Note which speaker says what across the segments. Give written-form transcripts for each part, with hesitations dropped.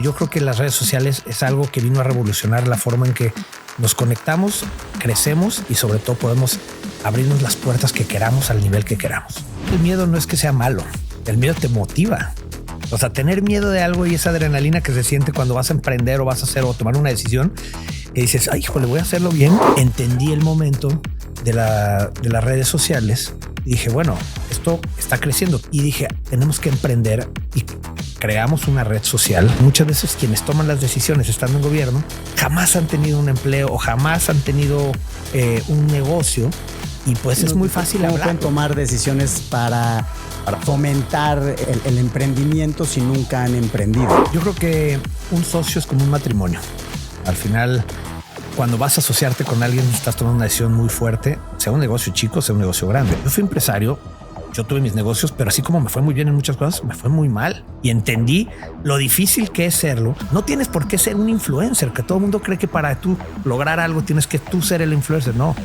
Speaker 1: Yo creo que las redes sociales es algo que vino a revolucionar la forma en que nos conectamos, crecemos y sobre todo podemos abrirnos las puertas que queramos al nivel que queramos. El miedo no es que sea malo, el miedo te motiva. O sea, tener miedo de algo y esa adrenalina que se siente cuando vas a emprender o vas a hacer o tomar una decisión y dices, ay, híjole, voy a hacerlo bien. Entendí el momento de las redes sociales y dije, bueno, esto está creciendo. Y dije, tenemos que emprender y creamos una red social. Muchas veces quienes toman las decisiones estando en gobierno jamás han tenido un empleo o jamás han tenido un negocio y pues es muy fácil hablar.
Speaker 2: Pueden tomar decisiones para fomentar el emprendimiento si nunca han emprendido.
Speaker 1: Yo creo que un socio es como un matrimonio. Al final, cuando vas a asociarte con alguien, estás tomando una decisión muy fuerte, sea un negocio chico, sea un negocio grande. Yo fui empresario, yo tuve mis negocios, pero así como me fue muy bien en muchas cosas, me fue muy mal. Y entendí lo difícil que es serlo. No tienes por qué ser un influencer, que todo el mundo cree que para tú lograr algo tienes que tú ser el influencer. No.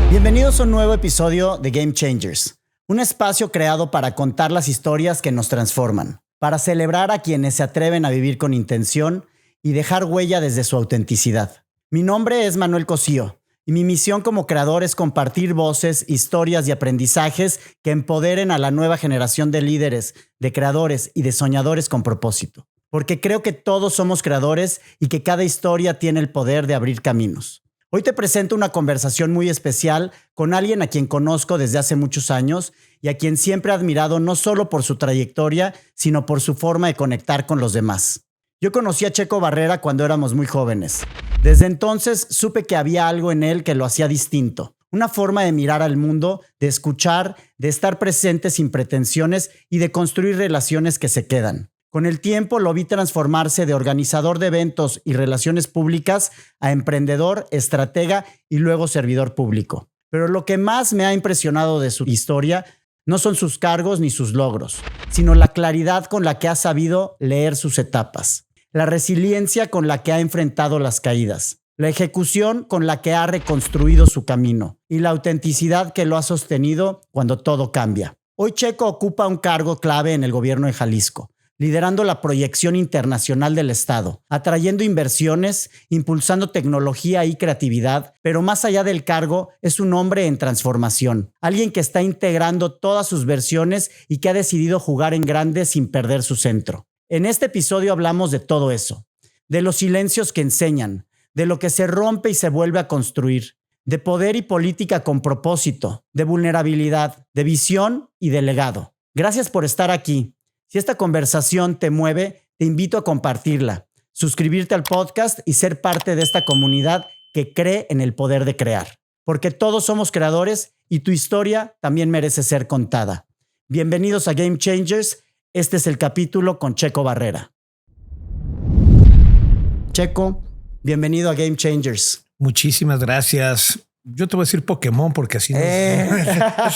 Speaker 2: Bienvenidos a un nuevo episodio de Game Changers, un espacio creado para contar las historias que nos transforman, para celebrar a quienes se atreven a vivir con intención y dejar huella desde su autenticidad. Mi nombre es Manuel Cosío y mi misión como creador es compartir voces, historias y aprendizajes que empoderen a la nueva generación de líderes, de creadores y de soñadores con propósito. Porque creo que todos somos creadores y que cada historia tiene el poder de abrir caminos. Hoy te presento una conversación muy especial con alguien a quien conozco desde hace muchos años y a quien siempre he admirado no solo por su trayectoria, sino por su forma de conectar con los demás. Yo conocí a Checo Barrera cuando éramos muy jóvenes. Desde entonces supe que había algo en él que lo hacía distinto. Una forma de mirar al mundo, de escuchar, de estar presente sin pretensiones y de construir relaciones que se quedan. Con el tiempo lo vi transformarse de organizador de eventos y relaciones públicas a emprendedor, estratega y luego servidor público. Pero lo que más me ha impresionado de su historia no son sus cargos ni sus logros, sino la claridad con la que ha sabido leer sus etapas, la resiliencia con la que ha enfrentado las caídas, la ejecución con la que ha reconstruido su camino y la autenticidad que lo ha sostenido cuando todo cambia. Hoy Checo ocupa un cargo clave en el gobierno de Jalisco, liderando la proyección internacional del Estado, atrayendo inversiones, impulsando tecnología y creatividad, pero más allá del cargo, es un hombre en transformación, alguien que está integrando todas sus versiones y que ha decidido jugar en grande sin perder su centro. En este episodio hablamos de todo eso, de los silencios que enseñan, de lo que se rompe y se vuelve a construir, de poder y política con propósito, de vulnerabilidad, de visión y de legado. Gracias por estar aquí. Si esta conversación te mueve, te invito a compartirla, suscribirte al podcast y ser parte de esta comunidad que cree en el poder de crear. Porque todos somos creadores y tu historia también merece ser contada. Bienvenidos a Game Changers. Este es el capítulo con Checo Barrera. Checo, bienvenido a Game Changers.
Speaker 1: Muchísimas gracias. Yo te voy a decir Pokémon porque así ese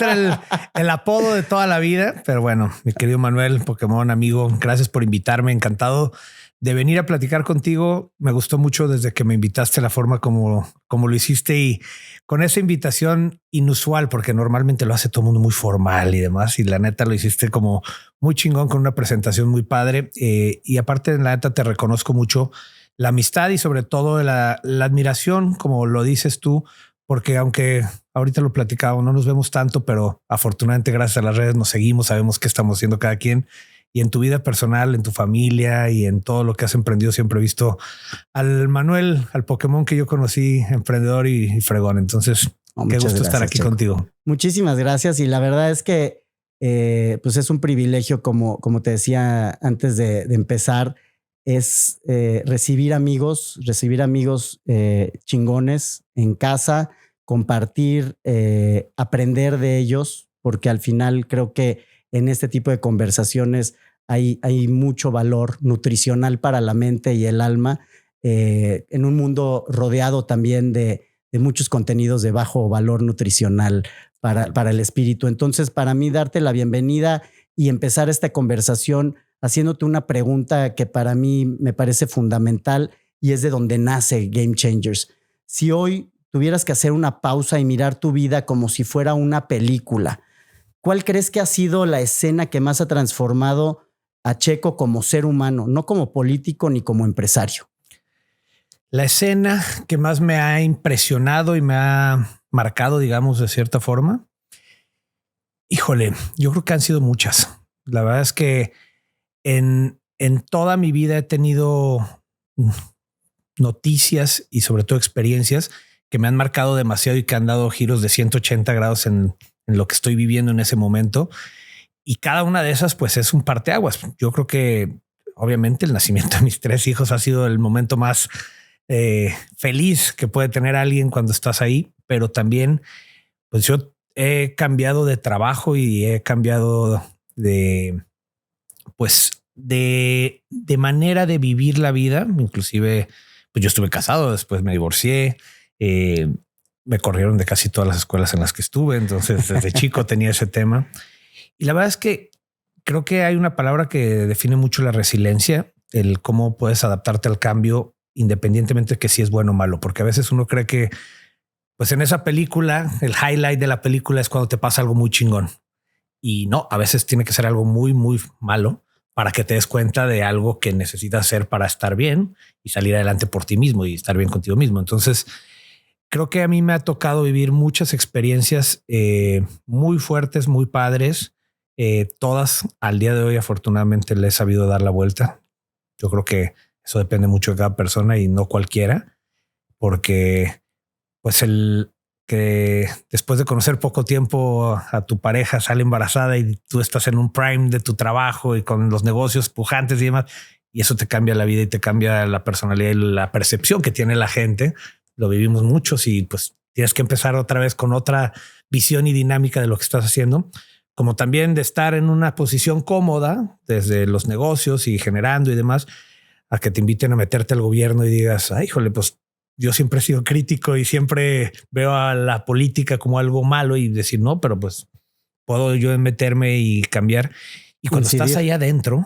Speaker 1: era el apodo de toda la vida. Pero bueno, mi querido Manuel, Pokémon, amigo, gracias por invitarme. Encantado de venir a platicar contigo. Me gustó mucho desde que me invitaste, la forma como lo hiciste y con esa invitación inusual, porque normalmente lo hace todo el mundo muy formal y demás. Y la neta lo hiciste como muy chingón con una presentación muy padre. Y aparte, la neta te reconozco mucho la amistad y sobre todo la admiración, como lo dices tú. Porque aunque ahorita lo platicamos, no nos vemos tanto, pero afortunadamente gracias a las redes nos seguimos, sabemos qué estamos haciendo cada quien. Y en tu vida personal, en tu familia y en todo lo que has emprendido, siempre he visto al Manuel, al Pokémon que yo conocí, emprendedor y fregón. Entonces, qué gusto estar aquí, Checo, contigo.
Speaker 2: Muchísimas gracias. Y la verdad es que pues es un privilegio, como te decía antes de empezar, es recibir amigos chingones en casa, compartir, aprender de ellos, porque al final creo que en este tipo de conversaciones hay mucho valor nutricional para la mente y el alma, en un mundo rodeado también de muchos contenidos de bajo valor nutricional para el espíritu. Entonces, para mí, darte la bienvenida y empezar esta conversación haciéndote una pregunta que para mí me parece fundamental y es de donde nace Game Changers. Si hoy tuvieras que hacer una pausa y mirar tu vida como si fuera una película, ¿cuál crees que ha sido la escena que más ha transformado a Checo como ser humano, no como político ni como empresario?
Speaker 1: La escena que más me ha impresionado y me ha marcado, digamos, de cierta forma. Híjole, yo creo que han sido muchas. La verdad es que en toda mi vida he tenido noticias y sobre todo experiencias que me han marcado demasiado y que han dado giros de 180 grados en lo que estoy viviendo en ese momento. Y cada una de esas pues es un parteaguas. Yo creo que obviamente el nacimiento de mis 3 hijos ha sido el momento más feliz que puede tener alguien cuando estás ahí, pero también pues yo he cambiado de trabajo y he cambiado de manera de vivir la vida. Inclusive pues yo estuve casado, después me divorcié, me corrieron de casi todas las escuelas en las que estuve. Entonces desde chico tenía ese tema. Y la verdad es que creo que hay una palabra que define mucho la resiliencia, el cómo puedes adaptarte al cambio independientemente de que si es bueno o malo, porque a veces uno cree que pues en esa película, el highlight de la película es cuando te pasa algo muy chingón. Y no, a veces tiene que ser algo muy, muy malo para que te des cuenta de algo que necesitas hacer para estar bien y salir adelante por ti mismo y estar bien contigo mismo. Entonces, creo que a mí me ha tocado vivir muchas experiencias muy fuertes, muy padres. Todas al día de hoy, afortunadamente, le he sabido dar la vuelta. Yo creo que eso depende mucho de cada persona y no cualquiera, porque pues el que después de conocer poco tiempo a tu pareja sale embarazada y tú estás en un prime de tu trabajo y con los negocios pujantes y demás, y eso te cambia la vida y te cambia la personalidad y la percepción que tiene la gente. Lo vivimos muchos y pues tienes que empezar otra vez con otra visión y dinámica de lo que estás haciendo, como también de estar en una posición cómoda desde los negocios y generando y demás, a que te inviten a meterte al gobierno y digas, ay, híjole, pues yo siempre he sido crítico y siempre veo a la política como algo malo y decir, no, pero pues puedo yo meterme y cambiar. Y cuando estás ahí adentro,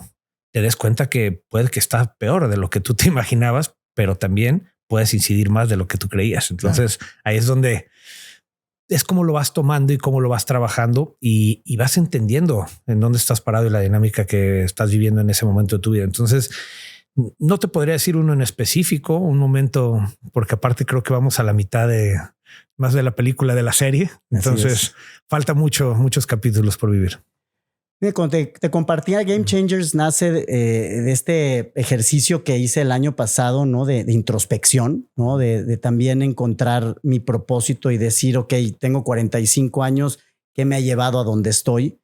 Speaker 1: te des cuenta que puede que está peor de lo que tú te imaginabas, pero también puedes incidir más de lo que tú creías. Entonces ahí es donde es como lo vas tomando y cómo lo vas trabajando y vas entendiendo en dónde estás parado y la dinámica que estás viviendo en ese momento de tu vida. Entonces, no te podría decir uno en específico, un momento, porque aparte creo que vamos a la mitad más de la película de la serie. Entonces falta muchos capítulos por vivir.
Speaker 2: Cuando te compartía, Game Changers nace de este ejercicio que hice el año pasado, ¿no? De introspección, ¿no? De también encontrar mi propósito y decir, ok, tengo 45 años, ¿qué me ha llevado a donde estoy?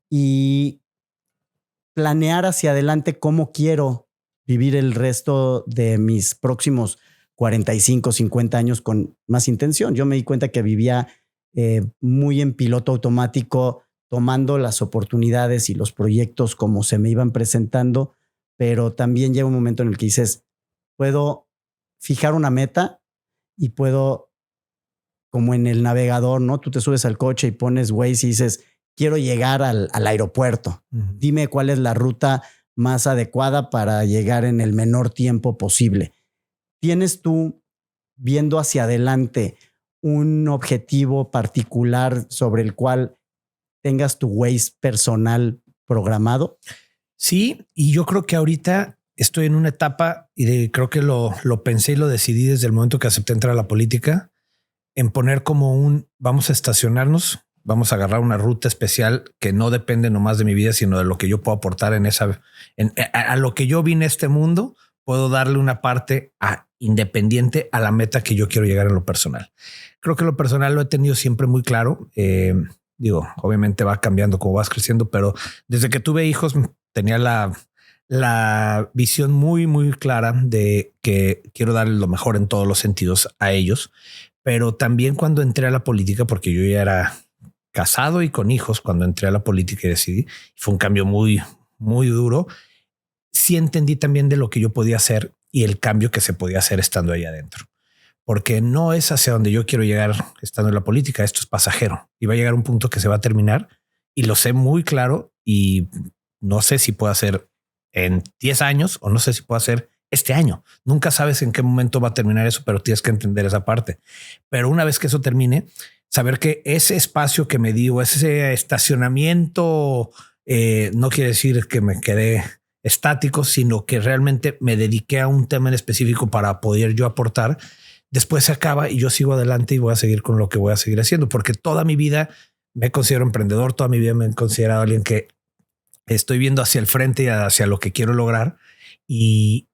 Speaker 2: Y planear hacia adelante cómo quiero vivir el resto de mis próximos 45, 50 años con más intención. Yo me di cuenta que vivía muy en piloto automático, tomando las oportunidades y los proyectos como se me iban presentando, pero también llega un momento en el que dices, puedo fijar una meta y puedo, como en el navegador, ¿no? Tú te subes al coche y pones Waze y dices, quiero llegar al aeropuerto. Dime cuál es la ruta más adecuada para llegar en el menor tiempo posible. ¿Tienes tú, viendo hacia adelante, un objetivo particular sobre el cual tengas tu Waze personal programado?
Speaker 1: Sí, y yo creo que ahorita estoy en una etapa y creo que lo pensé y lo decidí desde el momento que acepté entrar a la política, en poner como vamos a estacionarnos, vamos a agarrar una ruta especial que no depende nomás de mi vida, sino de lo que yo puedo aportar a lo que yo vine a este mundo. Puedo darle una parte independiente a la meta que yo quiero llegar en lo personal. Creo que lo personal lo he tenido siempre muy claro. Digo, obviamente va cambiando como vas creciendo, pero desde que tuve hijos tenía la visión muy, muy clara de que quiero darle lo mejor en todos los sentidos a ellos. Pero también cuando entré a la política, porque yo ya era casado y con hijos cuando entré a la política y decidí, fue un cambio muy, muy duro. Sí entendí también de lo que yo podía hacer y el cambio que se podía hacer estando ahí adentro, porque no es hacia donde yo quiero llegar estando en la política. Esto es pasajero y va a llegar un punto que se va a terminar y lo sé muy claro y no sé si puedo hacer en 10 años o no sé si puedo hacer este año. Nunca sabes en qué momento va a terminar eso, pero tienes que entender esa parte. Pero una vez que eso termine, saber que ese espacio que me di o ese estacionamiento no quiere decir que me quedé estático, sino que realmente me dediqué a un tema en específico para poder yo aportar. Después se acaba y yo sigo adelante y voy a seguir con lo que voy a seguir haciendo, porque toda mi vida me considero emprendedor, toda mi vida me he considerado alguien que estoy viendo hacia el frente y hacia lo que quiero lograr y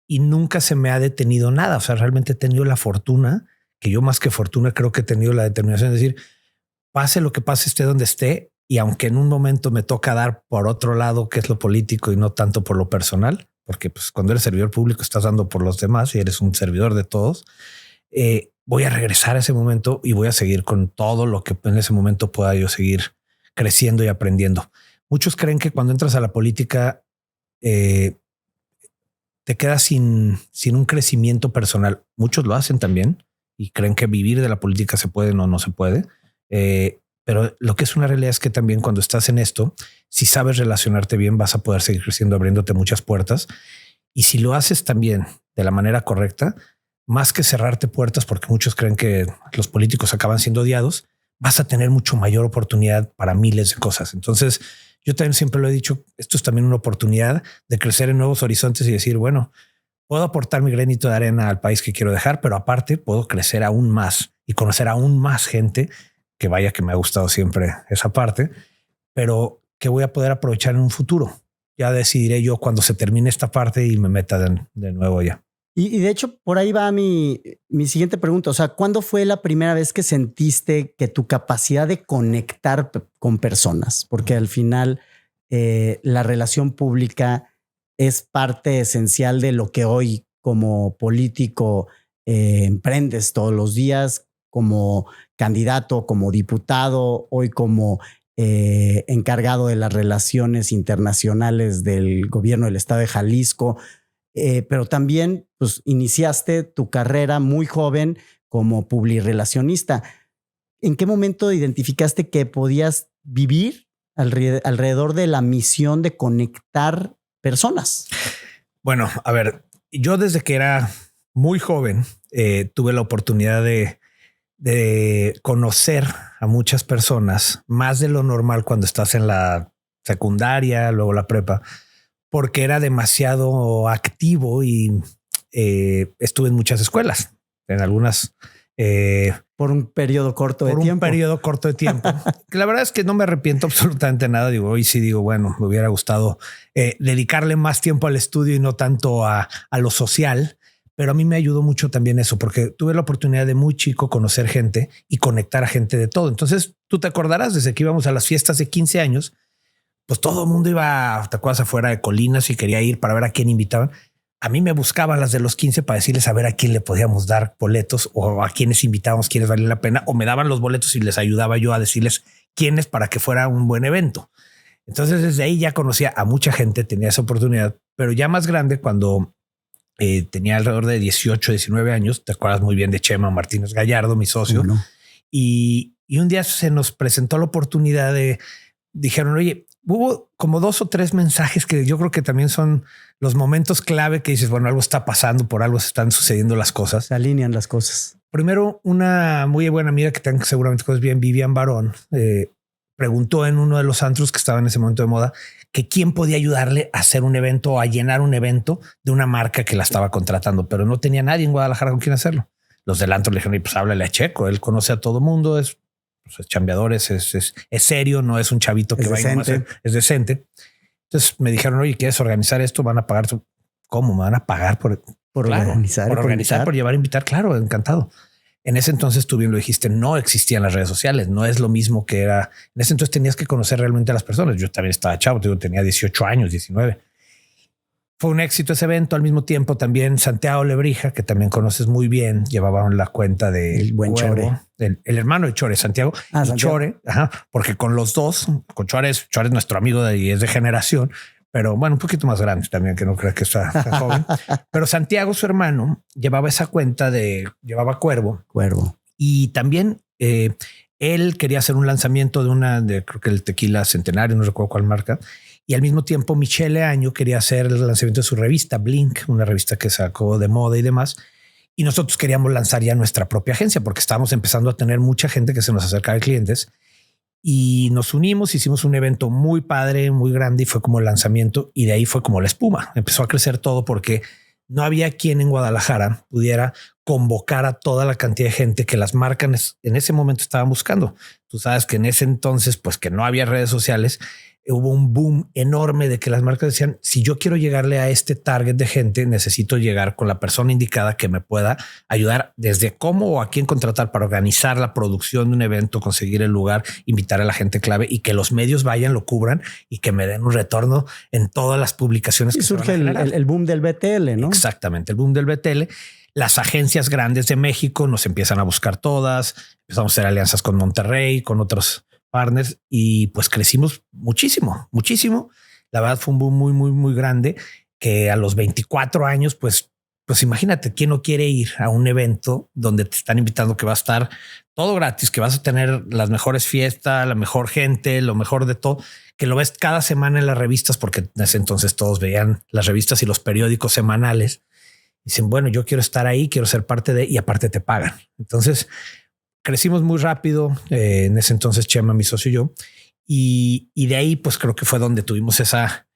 Speaker 1: nunca se me ha detenido nada. O sea, realmente he tenido la fortuna, que yo más que fortuna creo que he tenido la determinación de decir, pase lo que pase, esté donde esté, y aunque en un momento me toca dar por otro lado, que es lo político y no tanto por lo personal, porque pues cuando eres servidor público estás dando por los demás y eres un servidor de todos, voy a regresar a ese momento y voy a seguir con todo lo que en ese momento pueda yo seguir creciendo y aprendiendo. Muchos creen que cuando entras a la política te quedas sin un crecimiento personal. Muchos lo hacen también y creen que vivir de la política se puede, no se puede. Pero lo que es una realidad es que también cuando estás en esto, si sabes relacionarte bien, vas a poder seguir creciendo, abriéndote muchas puertas. Y si lo haces también de la manera correcta, más que cerrarte puertas, porque muchos creen que los políticos acaban siendo odiados, vas a tener mucho mayor oportunidad para miles de cosas. Entonces, yo también siempre lo he dicho, esto es también una oportunidad de crecer en nuevos horizontes y decir, bueno, puedo aportar mi granito de arena al país que quiero dejar, pero aparte puedo crecer aún más y conocer aún más gente, que vaya que me ha gustado siempre esa parte, pero que voy a poder aprovechar en un futuro. Ya decidiré yo cuando se termine esta parte y me meta de nuevo ya.
Speaker 2: Y de hecho, por ahí va mi siguiente pregunta. O sea, ¿cuándo fue la primera vez que sentiste que tu capacidad de conectar con personas? Porque al final la relación pública es parte esencial de lo que hoy como político emprendes todos los días, como candidato, como diputado, hoy como encargado de las relaciones internacionales del gobierno del estado de Jalisco. Pero también pues, iniciaste tu carrera muy joven como publirelacionista. ¿En qué momento identificaste que podías vivir alrededor de la misión de conectar personas?
Speaker 1: Bueno, a ver, yo desde que era muy joven tuve la oportunidad de conocer a muchas personas, más de lo normal cuando estás en la secundaria, luego la prepa, porque era demasiado activo y estuve en muchas escuelas, en algunas
Speaker 2: por un periodo corto de tiempo.
Speaker 1: Por un periodo corto de tiempo. Que la verdad es que no me arrepiento absolutamente nada. Digo, hoy sí digo, bueno, me hubiera gustado dedicarle más tiempo al estudio y no tanto a lo social. Pero a mí me ayudó mucho también eso, porque tuve la oportunidad de muy chico conocer gente y conectar a gente de todo. Entonces tú te acordarás desde que íbamos a las fiestas de 15 años, pues todo el mundo iba, te acuerdas, afuera de Colinas y quería ir para ver a quién invitaban. A mí me buscaban las de los 15 para decirles a ver a quién le podíamos dar boletos o a quiénes invitábamos, quiénes valían la pena, o me daban los boletos y les ayudaba yo a decirles quiénes para que fuera un buen evento. Entonces desde ahí ya conocía a mucha gente, tenía esa oportunidad, pero ya más grande cuando tenía alrededor de 18, 19 años, te acuerdas muy bien de Chema Martínez Gallardo, mi socio,
Speaker 2: no.
Speaker 1: y un día se nos presentó la oportunidad dijeron, oye, hubo como 2 o 3 mensajes que yo creo que también son los momentos clave que dices, bueno, algo está pasando, por algo se están sucediendo las cosas.
Speaker 2: Se alinean las cosas.
Speaker 1: Primero, una muy buena amiga que tengo seguramente cosas bien, Vivian Barón, preguntó en uno de los antros que estaba en ese momento de moda que quién podía ayudarle a hacer un evento o a llenar un evento de una marca que la estaba contratando, pero no tenía nadie en Guadalajara con quien hacerlo. Los del antro le dijeron, pues háblale a Checo, él conoce a todo mundo, es chambeador, es serio, no es un chavito que va a hacer, es decente. Entonces me dijeron, oye, ¿quieres organizar esto? Van a pagar. ¿Cómo? ¿Me van a pagar por organizar? Por llevar a invitar. Claro, encantado. En ese entonces tú bien lo dijiste, no existían las redes sociales, no es lo mismo que era. En ese entonces tenías que conocer realmente a las personas. Yo también estaba chavo, tenía 18 años, 19. Fue un éxito ese evento. Al mismo tiempo también Santiago Lebrija, que también conoces muy bien, llevaban la cuenta de
Speaker 2: el buen Chore,
Speaker 1: el hermano de Chore, Santiago y Santiago. Chore, porque con los dos, con Chore es nuestro amigo y es de generación, pero bueno, un poquito más grande también, que no creo que está tan joven. Pero Santiago, su hermano, llevaba esa cuenta llevaba Cuervo. Y también él quería hacer un lanzamiento de creo que el tequila Centenario, no recuerdo cuál marca. Y al mismo tiempo Michele Año quería hacer el lanzamiento de su revista Blink, una revista que sacó de moda y demás. Y nosotros queríamos lanzar ya nuestra propia agencia porque estábamos empezando a tener mucha gente que se nos acercaba de clientes. Y nos unimos, hicimos un evento muy padre, muy grande y fue como el lanzamiento. Y de ahí fue como la espuma. Empezó a crecer todo porque no había quien en Guadalajara pudiera convocar a toda la cantidad de gente que las marcas en ese momento estaban buscando. Tú sabes que en ese entonces, pues que no había redes sociales, hubo un boom enorme de que las marcas decían, si yo quiero llegarle a este target de gente, necesito llegar con la persona indicada que me pueda ayudar desde cómo o a quién contratar para organizar la producción de un evento, conseguir el lugar, invitar a la gente clave y que los medios vayan, lo cubran y que me den un retorno en todas las publicaciones.
Speaker 2: Y
Speaker 1: que
Speaker 2: surge el boom del BTL, ¿no?
Speaker 1: Exactamente, el boom del BTL. Las agencias grandes de México nos empiezan a buscar todas, empezamos a hacer alianzas con Monterrey, con otros partners y pues crecimos muchísimo, muchísimo. La verdad fue un boom muy, muy, muy grande que a los 24 años, pues imagínate quién no quiere ir a un evento donde te están invitando que va a estar todo gratis, que vas a tener las mejores fiestas, la mejor gente, lo mejor de todo, que lo ves cada semana en las revistas, porque en ese entonces todos veían las revistas y los periódicos semanales. Dicen, bueno, yo quiero estar ahí, quiero ser parte de, y aparte te pagan. Entonces crecimos muy rápido. En ese entonces Chema, mi socio y yo, y de ahí pues creo que fue donde tuvimos esa,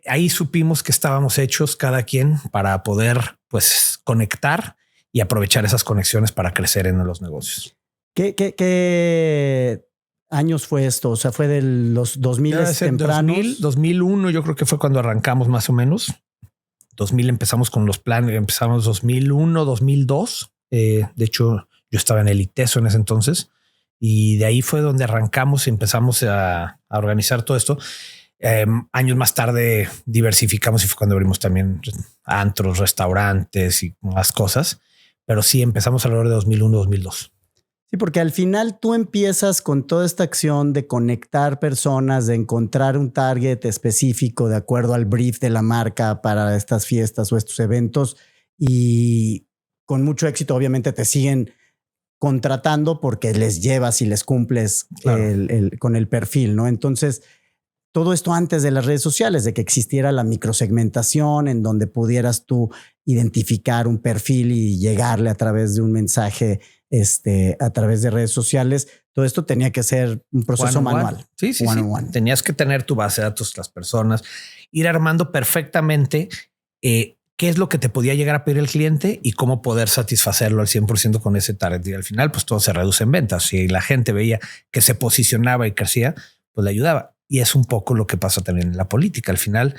Speaker 1: ahí supimos que estábamos hechos cada quien para poder pues conectar y aprovechar esas conexiones para crecer en los negocios.
Speaker 2: ¿Qué años fue esto? O sea, fue de los 2000 tempranos.
Speaker 1: 2001 yo creo que fue cuando arrancamos más o menos. 2000 empezamos con los planes, empezamos 2001, 2002. De hecho, yo estaba en el ITESO en ese entonces y de ahí fue donde arrancamos y empezamos a organizar todo esto. Años más tarde diversificamos y fue cuando abrimos también antros, restaurantes y más cosas. Pero sí empezamos alrededor de 2001, 2002.
Speaker 2: Sí, porque al final tú empiezas con toda esta acción de conectar personas, de encontrar un target específico de acuerdo al brief de la marca para estas fiestas o estos eventos y con mucho éxito obviamente te siguen contratando porque les llevas y les cumples claro. Con el perfil, ¿no? Entonces, todo esto antes de las redes sociales, de que existiera la microsegmentación en donde pudieras tú identificar un perfil y llegarle a través de un mensaje a través de redes sociales. Todo esto tenía que ser un proceso manual.
Speaker 1: Sí. Tenías que tener tu base de datos, las personas, ir armando perfectamente qué es lo que te podía llegar a pedir el cliente y cómo poder satisfacerlo al 100% con ese target. Y al final, pues todo se reduce en ventas. Si la gente veía que se posicionaba y crecía, pues le ayudaba. Y es un poco lo que pasa también en la política. Al final,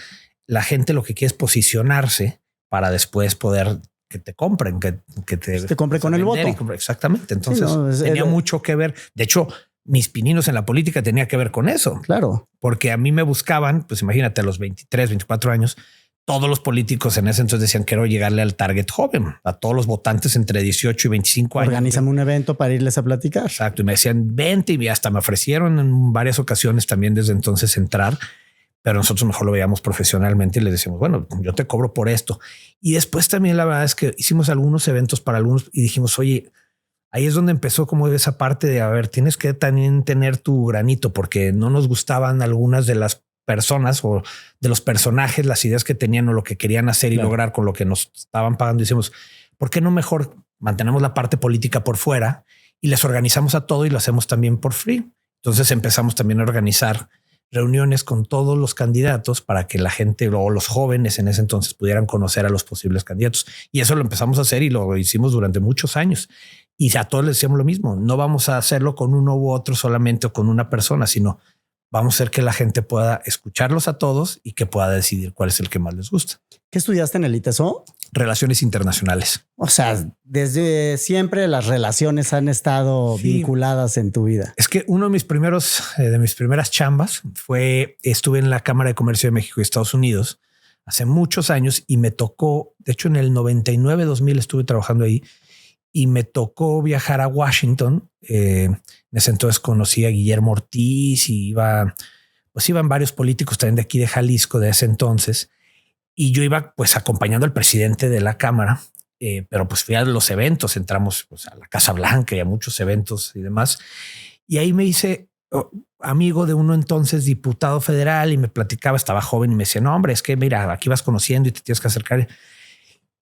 Speaker 1: la gente lo que quiere es posicionarse para después poder que te compren, que te compre con el voto. Exactamente. Entonces tenía mucho que ver. De hecho, mis pininos en la política tenía que ver con eso.
Speaker 2: Claro.
Speaker 1: Porque a mí me buscaban, pues imagínate, a los 23, 24 años, todos los políticos en ese entonces decían quiero llegarle al target joven, a todos los votantes entre 18 y 25 años.
Speaker 2: Organízame un evento para irles a platicar.
Speaker 1: Exacto. Y me decían 20 y hasta me ofrecieron en varias ocasiones también desde entonces entrar. Pero nosotros mejor lo veíamos profesionalmente y les decíamos, bueno, yo te cobro por esto. Y después también la verdad es que hicimos algunos eventos para algunos y dijimos, oye, ahí es donde empezó como esa parte de, a ver, tienes que también tener tu granito porque no nos gustaban algunas de las personas o de los personajes, las ideas que tenían o lo que querían hacer y lograr con lo que nos estaban pagando. Y decimos, ¿por qué no mejor mantenemos la parte política por fuera y les organizamos a todo y lo hacemos también por free? Entonces empezamos también a organizar reuniones con todos los candidatos para que la gente o los jóvenes en ese entonces pudieran conocer a los posibles candidatos. Y eso lo empezamos a hacer y lo hicimos durante muchos años. Y a todos les decíamos lo mismo. No vamos a hacerlo con uno u otro solamente o con una persona, sino vamos a hacer que la gente pueda escucharlos a todos y que pueda decidir cuál es el que más les gusta.
Speaker 2: ¿Qué estudiaste en el ITESO?
Speaker 1: Relaciones internacionales.
Speaker 2: O sea, desde siempre las relaciones han estado vinculadas en tu vida.
Speaker 1: Es que uno de mis primeras chambas estuve en la Cámara de Comercio de México y Estados Unidos hace muchos años y me tocó, de hecho en el 99, 2000 estuve trabajando ahí y me tocó viajar a Washington. En ese entonces conocí a Guillermo Ortiz y iban varios políticos también de aquí de Jalisco de ese entonces. Y yo iba pues acompañando al presidente de la Cámara, pero pues fui a los eventos, entramos pues, a la Casa Blanca y a muchos eventos y demás. Y ahí me dice, amigo de uno entonces diputado federal y me platicaba, estaba joven y me decía, no, hombre, es que mira, aquí vas conociendo y te tienes que acercar.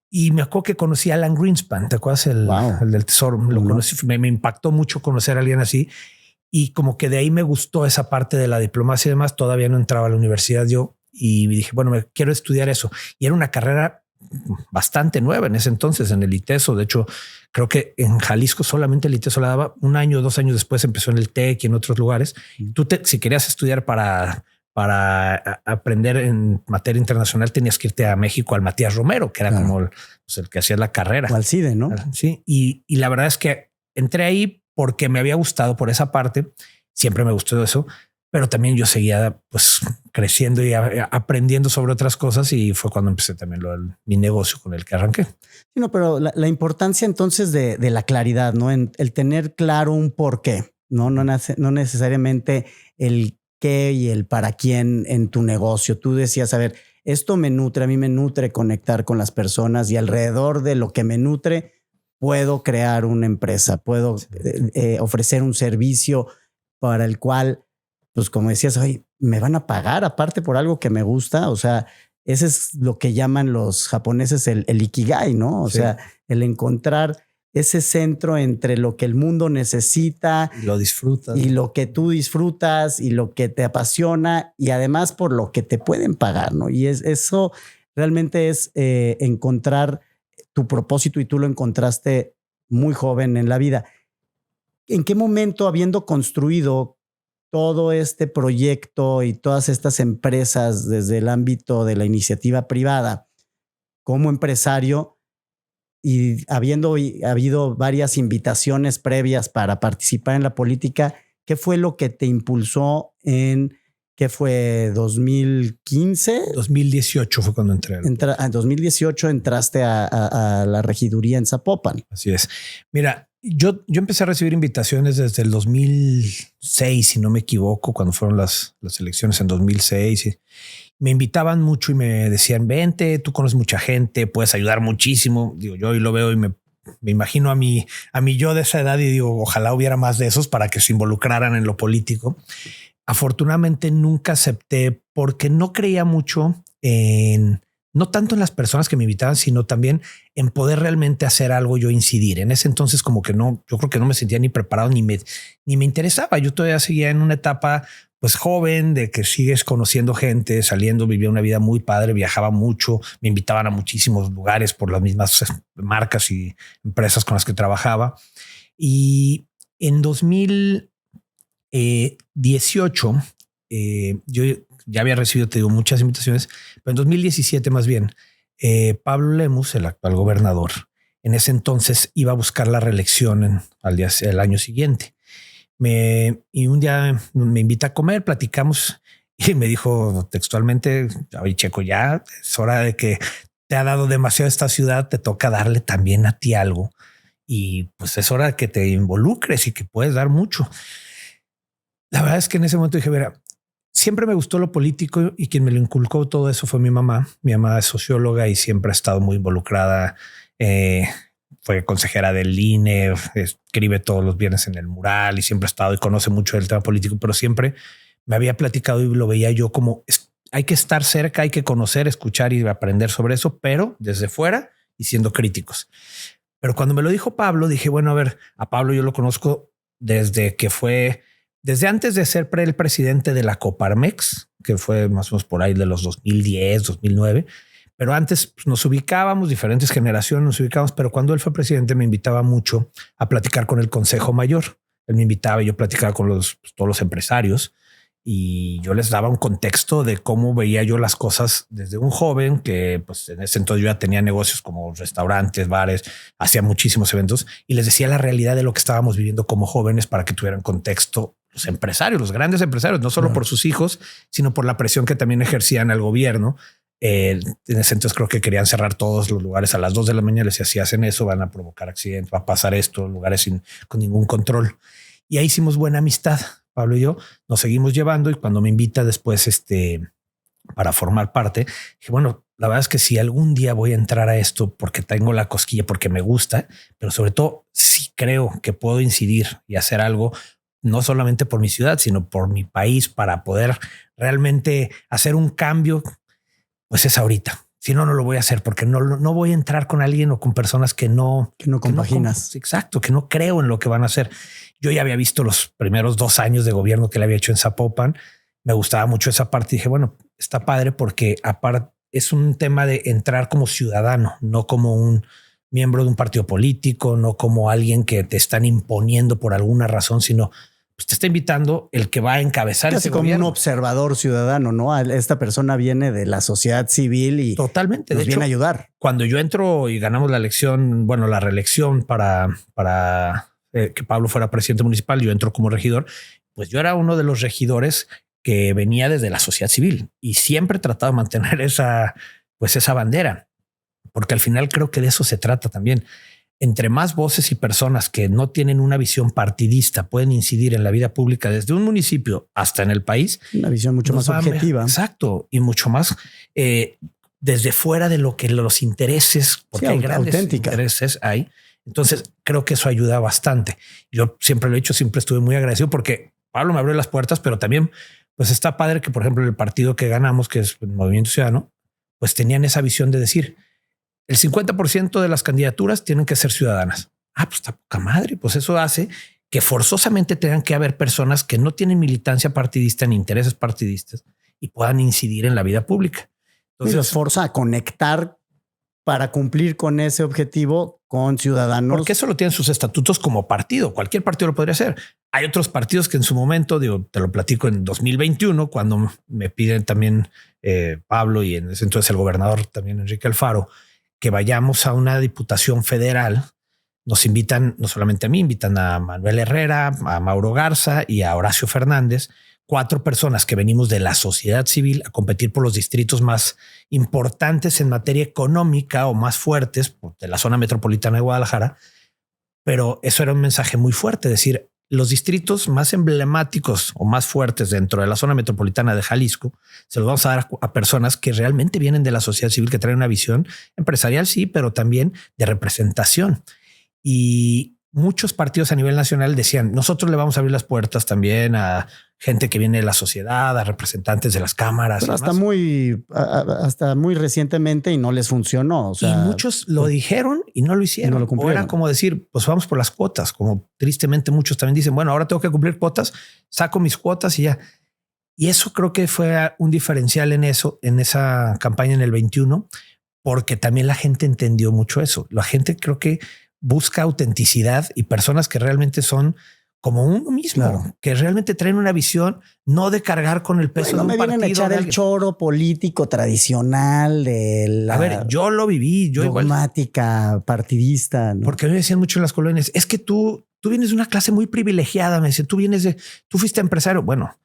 Speaker 1: Y me acuerdo que conocí a Alan Greenspan, ¿te acuerdas? El del Tesoro. Lo conocí, me impactó mucho conocer a alguien así. Y como que de ahí me gustó esa parte de la diplomacia y demás. Todavía no entraba a la universidad yo y dije, bueno, me quiero estudiar eso. Y era una carrera bastante nueva en ese entonces en el ITESO. De hecho, creo que en Jalisco solamente el ITESO la daba 1 año, 2 años después empezó en el TEC y en otros lugares. Tú si querías estudiar para aprender en materia internacional tenías que irte a México al Matías Romero, que era como el que hacía la carrera.
Speaker 2: O al CIDE, ¿no?
Speaker 1: Sí. Y la verdad es que entré ahí porque me había gustado por esa parte. Siempre me gustó eso, pero también yo seguía pues creciendo y aprendiendo sobre otras cosas y fue cuando empecé también mi negocio con el que arranqué.
Speaker 2: Sí, no, pero la importancia entonces de la claridad, ¿no? En el tener claro un por qué, no necesariamente el qué y el para quién en tu negocio. Tú decías, a ver, esto me nutre, a mí me nutre conectar con las personas y alrededor de lo que me nutre puedo crear una empresa, puedo ofrecer un servicio para el cual, pues como decías, oye, me van a pagar aparte por algo que me gusta. O sea, ese es lo que llaman los japoneses el ikigai, ¿no? O sea, el encontrar ese centro entre lo que el mundo necesita
Speaker 1: y lo disfrutas
Speaker 2: y lo que tú disfrutas y lo que te apasiona y además por lo que te pueden pagar, ¿no? Y eso realmente es encontrar tu propósito y tú lo encontraste muy joven en la vida. ¿En qué momento, habiendo construido todo este proyecto y todas estas empresas desde el ámbito de la iniciativa privada como empresario, y habiendo habido varias invitaciones previas para participar en la política, ¿qué fue lo que te impulsó en, qué fue, 2015?
Speaker 1: 2018 fue cuando entré.
Speaker 2: En 2018 entraste a la regiduría en Zapopan.
Speaker 1: Así es. Mira, yo empecé a recibir invitaciones desde el 2006, si no me equivoco, cuando fueron las elecciones en 2006. Me invitaban mucho y me decían, vente, tú conoces mucha gente, puedes ayudar muchísimo. Digo, yo hoy lo veo y me imagino a mí yo de esa edad y digo, ojalá hubiera más de esos para que se involucraran en lo político. Afortunadamente nunca acepté porque no creía mucho no tanto en las personas que me invitaban, sino también en poder realmente hacer algo, yo incidir. En ese entonces como que no, yo creo que no me sentía ni preparado ni me interesaba. Yo todavía seguía en una etapa pues joven de que sigues conociendo gente, saliendo, vivía una vida muy padre, viajaba mucho, me invitaban a muchísimos lugares por las mismas marcas y empresas con las que trabajaba. Y en 2018 yo ya había recibido, te digo, muchas invitaciones, pero en 2017 más bien, Pablo Lemus, el actual gobernador, en ese entonces iba a buscar la reelección el año siguiente. Y un día me invita a comer, platicamos y me dijo textualmente, oye Checo, ya es hora de que te ha dado demasiado esta ciudad, te toca darle también a ti algo y pues es hora de que te involucres y que puedes dar mucho. La verdad es que en ese momento dije, mira, siempre me gustó lo político y quien me lo inculcó todo eso fue mi mamá. Mi mamá es socióloga y siempre ha estado muy involucrada. Fue consejera del INE, escribe todos los viernes en el Mural y siempre ha estado y conoce mucho del tema político, pero siempre me había platicado y lo veía yo como hay que estar cerca, hay que conocer, escuchar y aprender sobre eso, pero desde fuera y siendo críticos. Pero cuando me lo dijo Pablo, dije, bueno, a ver, a Pablo yo lo conozco desde antes de ser el presidente de la Coparmex, que fue más o menos por ahí de los 2010, 2009. Pero antes pues, nos ubicábamos, diferentes generaciones nos ubicábamos, pero cuando él fue presidente me invitaba mucho a platicar con el Consejo Mayor. Él me invitaba y yo platicaba con todos los empresarios y yo les daba un contexto de cómo veía yo las cosas desde un joven que pues en ese entonces yo ya tenía negocios como restaurantes, bares, hacía muchísimos eventos y les decía la realidad de lo que estábamos viviendo como jóvenes para que tuvieran contexto los empresarios, los grandes empresarios, no solo por sus hijos, sino por la presión que también ejercían al gobierno. En ese entonces creo que querían cerrar todos los lugares a las 2 de la mañana. Les decía, si hacen eso van a provocar accidentes, va a pasar esto, lugares con ningún control. Y ahí hicimos buena amistad. Pablo y yo nos seguimos llevando y cuando me invita después para formar parte, dije, bueno, la verdad es que si algún día voy a entrar a esto porque tengo la cosquilla, porque me gusta, pero sobre todo si creo que puedo incidir y hacer algo no solamente por mi ciudad, sino por mi país, para poder realmente hacer un cambio, pues es ahorita. Si no, no lo voy a hacer porque no voy a entrar con alguien o con personas que no
Speaker 2: compaginas.
Speaker 1: Exacto, que no creo en lo que van a hacer. Yo ya había visto los primeros 2 años de gobierno que le había hecho en Zapopan. Me gustaba mucho esa parte y dije, bueno, está padre porque aparte es un tema de entrar como ciudadano, no como un miembro de un partido político, no como alguien que te están imponiendo por alguna razón, sino pues te está invitando el que va a encabezar
Speaker 2: casi
Speaker 1: ese
Speaker 2: como
Speaker 1: gobierno.
Speaker 2: Un observador ciudadano, ¿no? Esta persona viene de la sociedad civil y
Speaker 1: totalmente
Speaker 2: nos viene a ayudar.
Speaker 1: Cuando yo entro y ganamos la elección, bueno, la reelección para que Pablo fuera presidente municipal, yo entro como regidor, pues yo era uno de los regidores que venía desde la sociedad civil y siempre he tratado de mantener esa bandera, porque al final creo que de eso se trata también. Entre más voces y personas que no tienen una visión partidista pueden incidir en la vida pública desde un municipio hasta en el país.
Speaker 2: Una visión mucho más objetiva.
Speaker 1: Exacto. Y mucho más desde fuera de lo que los intereses, porque hay grandes intereses ahí. Entonces creo que eso ayuda bastante. Yo siempre lo he dicho, siempre estuve muy agradecido porque Pablo me abrió las puertas, pero también pues está padre que, por ejemplo, el partido que ganamos, que es el Movimiento Ciudadano, pues tenían esa visión de decir el 50% de las candidaturas tienen que ser ciudadanas. Ah, pues está poca madre. Pues eso hace que forzosamente tengan que haber personas que no tienen militancia partidista ni intereses partidistas y puedan incidir en la vida pública.
Speaker 2: Entonces los forza a conectar para cumplir con ese objetivo con ciudadanos.
Speaker 1: Porque eso lo tienen sus estatutos como partido. Cualquier partido lo podría hacer. Hay otros partidos que en su momento, digo, te lo platico en 2021, cuando me piden también Pablo y en ese entonces el gobernador también Enrique Alfaro, que vayamos a una diputación federal. Nos invitan, no solamente a mí, invitan a Manuel Herrera, a Mauro Garza y a Horacio Fernández, 4 personas que venimos de la sociedad civil a competir por los distritos más importantes en materia económica o más fuertes de la zona metropolitana de Guadalajara. Pero eso era un mensaje muy fuerte, decir, los distritos más emblemáticos o más fuertes dentro de la zona metropolitana de Jalisco se los vamos a dar a personas que realmente vienen de la sociedad civil, que traen una visión empresarial, sí, pero también de representación. Y muchos partidos a nivel nacional decían, nosotros le vamos a abrir las puertas también a gente que viene de la sociedad, a representantes de las cámaras.
Speaker 2: Pero hasta muy recientemente y no les funcionó. O sea,
Speaker 1: y muchos lo dijeron y no lo hicieron.
Speaker 2: No lo cumplieron.
Speaker 1: O era como decir, pues vamos por las cuotas, como tristemente muchos también dicen, bueno, ahora tengo que cumplir cuotas, saco mis cuotas y ya. Y eso creo que fue un diferencial en esa campaña en el 21, porque también la gente entendió mucho eso. La gente creo que busca autenticidad y personas que realmente son como uno mismo, claro, que realmente traen una visión, no de cargar con el peso de un partido. No me vienen
Speaker 2: a echar el choro político tradicional de la...
Speaker 1: A ver, yo lo viví. Yo
Speaker 2: dogmática, partidista, ¿no?
Speaker 1: Porque me decían mucho en las colonias, es que tú vienes de una clase muy privilegiada. Me decían, tú fuiste empresario. Bueno,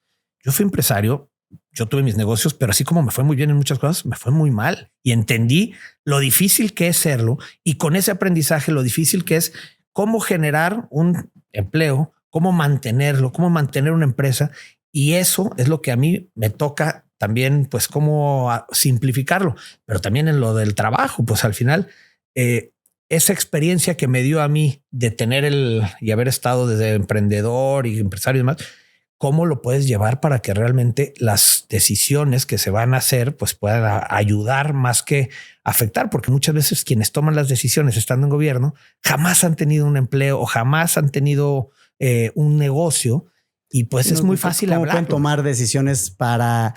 Speaker 1: yo fui empresario, yo tuve mis negocios, pero así como me fue muy bien en muchas cosas, me fue muy mal. Y entendí lo difícil que es serlo. Y con ese aprendizaje, lo difícil que es cómo generar un empleo, cómo mantenerlo, cómo mantener una empresa. Y eso es lo que a mí me toca también, pues cómo simplificarlo, pero también en lo del trabajo, pues al final esa experiencia que me dio a mí de tener y haber estado desde emprendedor y empresario y demás, cómo lo puedes llevar para que realmente las decisiones que se van a hacer pues puedan ayudar más que afectar, porque muchas veces quienes toman las decisiones estando en gobierno jamás han tenido un empleo o jamás han tenido un negocio y pues es muy fácil hablar.
Speaker 2: Pueden tomar decisiones para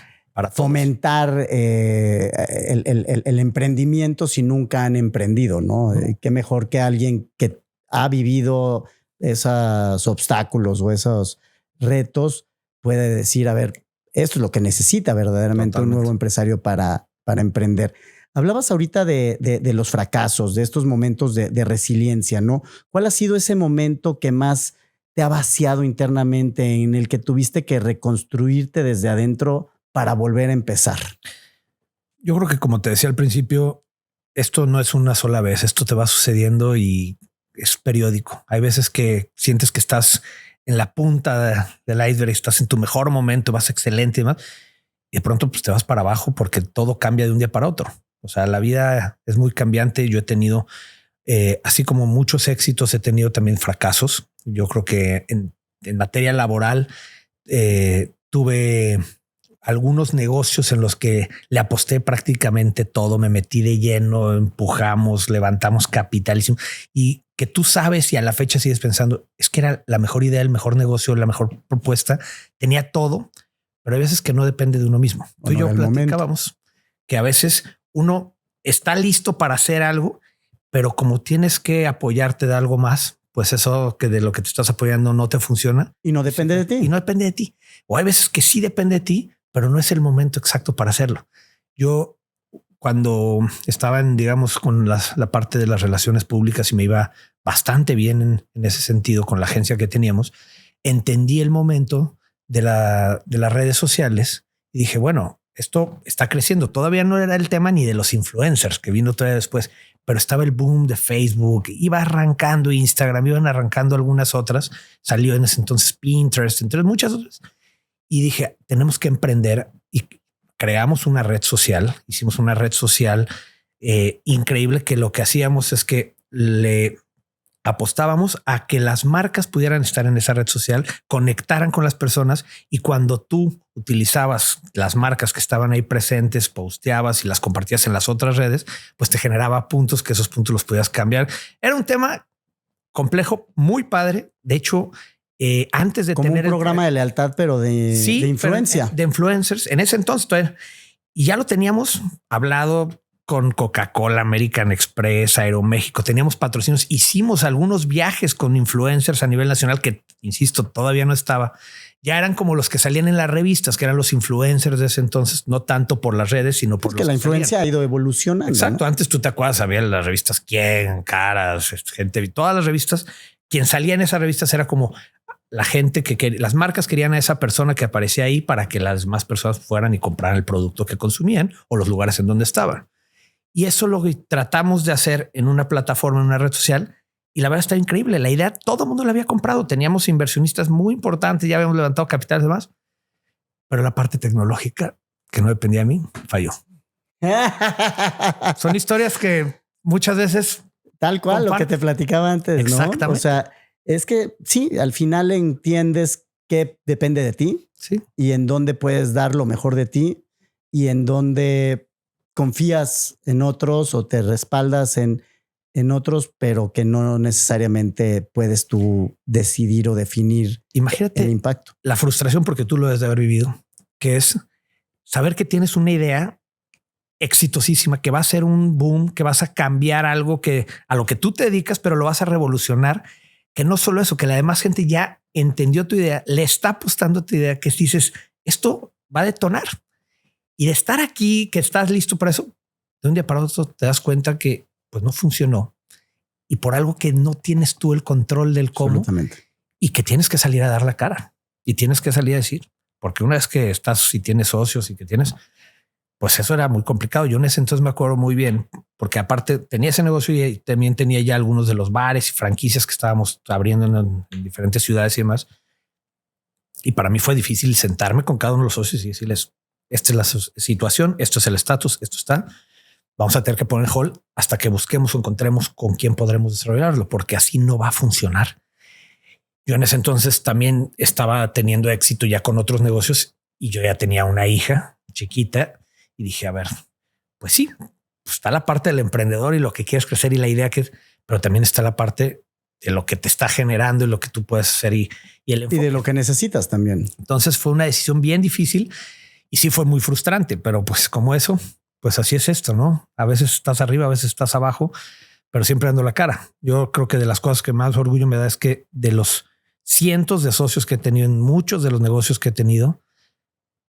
Speaker 2: fomentar el emprendimiento si nunca han emprendido, ¿no? Qué mejor que alguien que ha vivido esos obstáculos o esos retos puede decir, a ver, esto es lo que necesita verdaderamente un nuevo empresario para emprender. Hablabas ahorita de los fracasos, de estos momentos de resiliencia, ¿no? ¿Cuál ha sido ese momento que más te ha vaciado internamente, en el que tuviste que reconstruirte desde adentro para volver a empezar?
Speaker 1: Yo creo que, como te decía al principio, esto no es una sola vez, esto te va sucediendo y es periódico. Hay veces que sientes que estás en la punta del iceberg, estás en tu mejor momento, vas excelente y demás, y de pronto pues te vas para abajo porque todo cambia de un día para otro. O sea, la vida es muy cambiante. Yo he tenido, así como muchos éxitos, he tenido también fracasos. Yo creo que en materia laboral, tuve algunos negocios en los que le aposté prácticamente todo, me metí de lleno, empujamos, levantamos capital y que tú sabes y a la fecha sigues pensando, es que era la mejor idea, el mejor negocio, la mejor propuesta, tenía todo, pero hay veces que no depende de uno mismo. Tú y yo platicábamos que a veces uno está listo para hacer algo, pero como tienes que apoyarte de algo más, pues eso que de lo que te estás apoyando no te funciona.
Speaker 2: Y no depende de ti.
Speaker 1: Y no depende de ti. O hay veces que sí depende de ti, pero no es el momento exacto para hacerlo. Yo, cuando estaba digamos, con la parte de las relaciones públicas y me iba bastante bien en ese sentido con la agencia que teníamos, entendí el momento de las redes sociales y dije, bueno, esto está creciendo. Todavía no era el tema ni de los influencers que vino todavía después, pero estaba el boom de Facebook, iba arrancando Instagram, iban arrancando algunas otras, salió en ese entonces Pinterest, entre muchas otras. Y dije, tenemos que emprender y creamos una red social. Hicimos una red social increíble que lo que hacíamos es que le apostábamos a que las marcas pudieran estar en esa red social, conectaran con las personas y cuando tú utilizabas las marcas que estaban ahí presentes, posteabas y las compartías en las otras redes, pues te generaba puntos que esos puntos los podías cambiar. Era un tema complejo, muy padre. De hecho, antes de
Speaker 2: como
Speaker 1: tener
Speaker 2: un programa de lealtad, pero de influencia,
Speaker 1: de influencers en ese entonces todavía, y ya lo teníamos hablado con Coca-Cola, American Express, Aeroméxico, teníamos patrocinios, hicimos algunos viajes con influencers a nivel nacional que, insisto, todavía no estaba. Ya eran como los que salían en las revistas, que eran los influencers de ese entonces, no tanto por las redes, sino por
Speaker 2: los que la influencia ha ido evolucionando.
Speaker 1: Exacto.
Speaker 2: ¿No?
Speaker 1: Antes tú te acuerdas, había las revistas Quién, Caras, gente, todas las revistas. Quien salía en esas revistas era como la gente que las marcas querían a esa persona que aparecía ahí para que las demás personas fueran y compraran el producto que consumían o los lugares en donde estaban. Y eso lo tratamos de hacer en una plataforma, en una red social. Y la verdad está increíble. La idea todo el mundo la había comprado. Teníamos inversionistas muy importantes. Ya habíamos levantado capital y demás. Pero la parte tecnológica que no dependía de mí falló. Son historias que muchas veces...
Speaker 2: Tal cual lo que te platicaba antes,
Speaker 1: exactamente.
Speaker 2: ¿no? O sea, es que sí, al final entiendes que depende de ti.
Speaker 1: Sí.
Speaker 2: Y en dónde puedes dar lo mejor de ti y en dónde confías en otros o te respaldas en otros, pero que no necesariamente puedes tú decidir o definir.
Speaker 1: Imagínate
Speaker 2: el impacto.
Speaker 1: La frustración, porque tú lo debes de haber vivido, que es saber que tienes una idea exitosísima, que va a ser un boom, que vas a cambiar algo a lo que tú te dedicas, pero lo vas a revolucionar. Que no solo eso, que la demás gente ya entendió tu idea, le está apostando a tu idea, que dices, esto va a detonar. Y de estar aquí, que estás listo para eso, de un día para otro te das cuenta que pues no funcionó. Y por algo que no tienes tú el control del cómo. Y que tienes que salir a dar la cara. Y tienes que salir a decir, porque una vez que estás y tienes socios y que tienes... Pues eso era muy complicado. Yo en ese entonces me acuerdo muy bien, porque aparte tenía ese negocio y también tenía ya algunos de los bares y franquicias que estábamos abriendo en diferentes ciudades y demás. Y para mí fue difícil sentarme con cada uno de los socios y decirles, esta es la situación, esto es el estatus, esto está. Vamos a tener que poner hold hasta que busquemos o encontremos con quién podremos desarrollarlo, porque así no va a funcionar. Yo en ese entonces también estaba teniendo éxito ya con otros negocios y yo ya tenía una hija chiquita. Y dije, a ver, pues sí, pues está la parte del emprendedor y lo que quieres crecer y la idea que es, pero también está la parte de lo que te está generando y lo que tú puedes hacer y el enfoque.
Speaker 2: Y de lo que necesitas también.
Speaker 1: Entonces fue una decisión bien difícil y sí fue muy frustrante, pero pues como eso, pues así es esto, ¿no? A veces estás arriba, a veces estás abajo, pero siempre dando la cara. Yo creo que de las cosas que más orgullo me da es que de los cientos de socios que he tenido en muchos de los negocios que he tenido,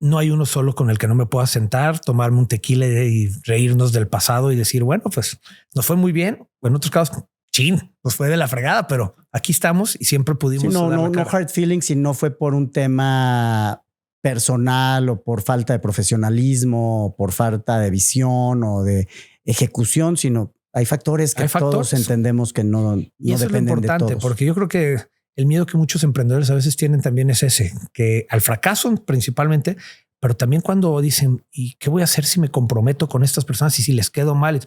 Speaker 1: no hay uno solo con el que no me pueda sentar, tomarme un tequila y reírnos del pasado y decir, bueno, pues nos fue muy bien. En otros casos, nos fue de la fregada, pero aquí estamos y siempre pudimos.
Speaker 2: Sí, no hard feelings, y no fue por un tema personal o por falta de profesionalismo o por falta de visión o de ejecución, sino hay factores que todos entendemos que no dependen de todos. Y eso es lo importante,
Speaker 1: porque yo creo que el miedo que muchos emprendedores a veces tienen también es ese, que al fracaso principalmente, pero también cuando dicen, ¿y qué voy a hacer si me comprometo con estas personas y si les quedo mal?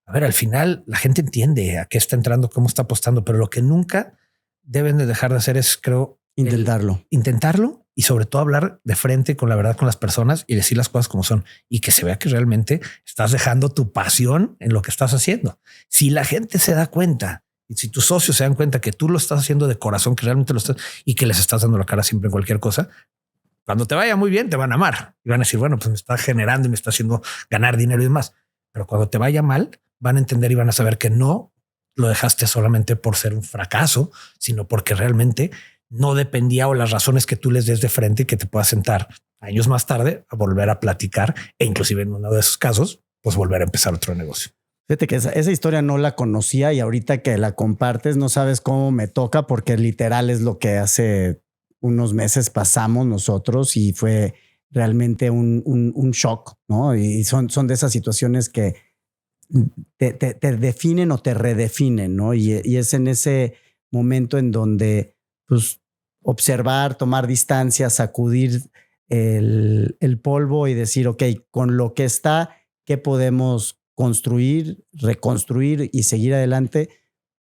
Speaker 1: A ver, al final la gente entiende a qué está entrando, cómo está apostando, pero lo que nunca deben de dejar de hacer es, creo,
Speaker 2: Intentarlo.
Speaker 1: Y sobre todo hablar de frente con la verdad con las personas y decir las cosas como son y que se vea que realmente estás dejando tu pasión en lo que estás haciendo. Si la gente se da cuenta y si tus socios se dan cuenta que tú lo estás haciendo de corazón, que realmente lo estás y que les estás dando la cara siempre en cualquier cosa, cuando te vaya muy bien te van a amar y van a decir, bueno, pues me está generando y me está haciendo ganar dinero y demás. Pero cuando te vaya mal, van a entender y van a saber que no lo dejaste solamente por ser un fracaso, sino porque realmente no dependía o las razones que tú les des de frente y que te puedas sentar años más tarde a volver a platicar e inclusive en uno de esos casos, pues volver a empezar otro negocio.
Speaker 2: Fíjate que esa historia no la conocía y ahorita que la compartes no sabes cómo me toca porque literal es lo que hace unos meses pasamos nosotros y fue realmente un shock, ¿no? Y son de esas situaciones que te definen o te redefinen, ¿no? Y es en ese momento en donde pues observar, tomar distancia, sacudir el polvo y decir, ok, con lo que está, ¿qué podemos construir, reconstruir y seguir adelante?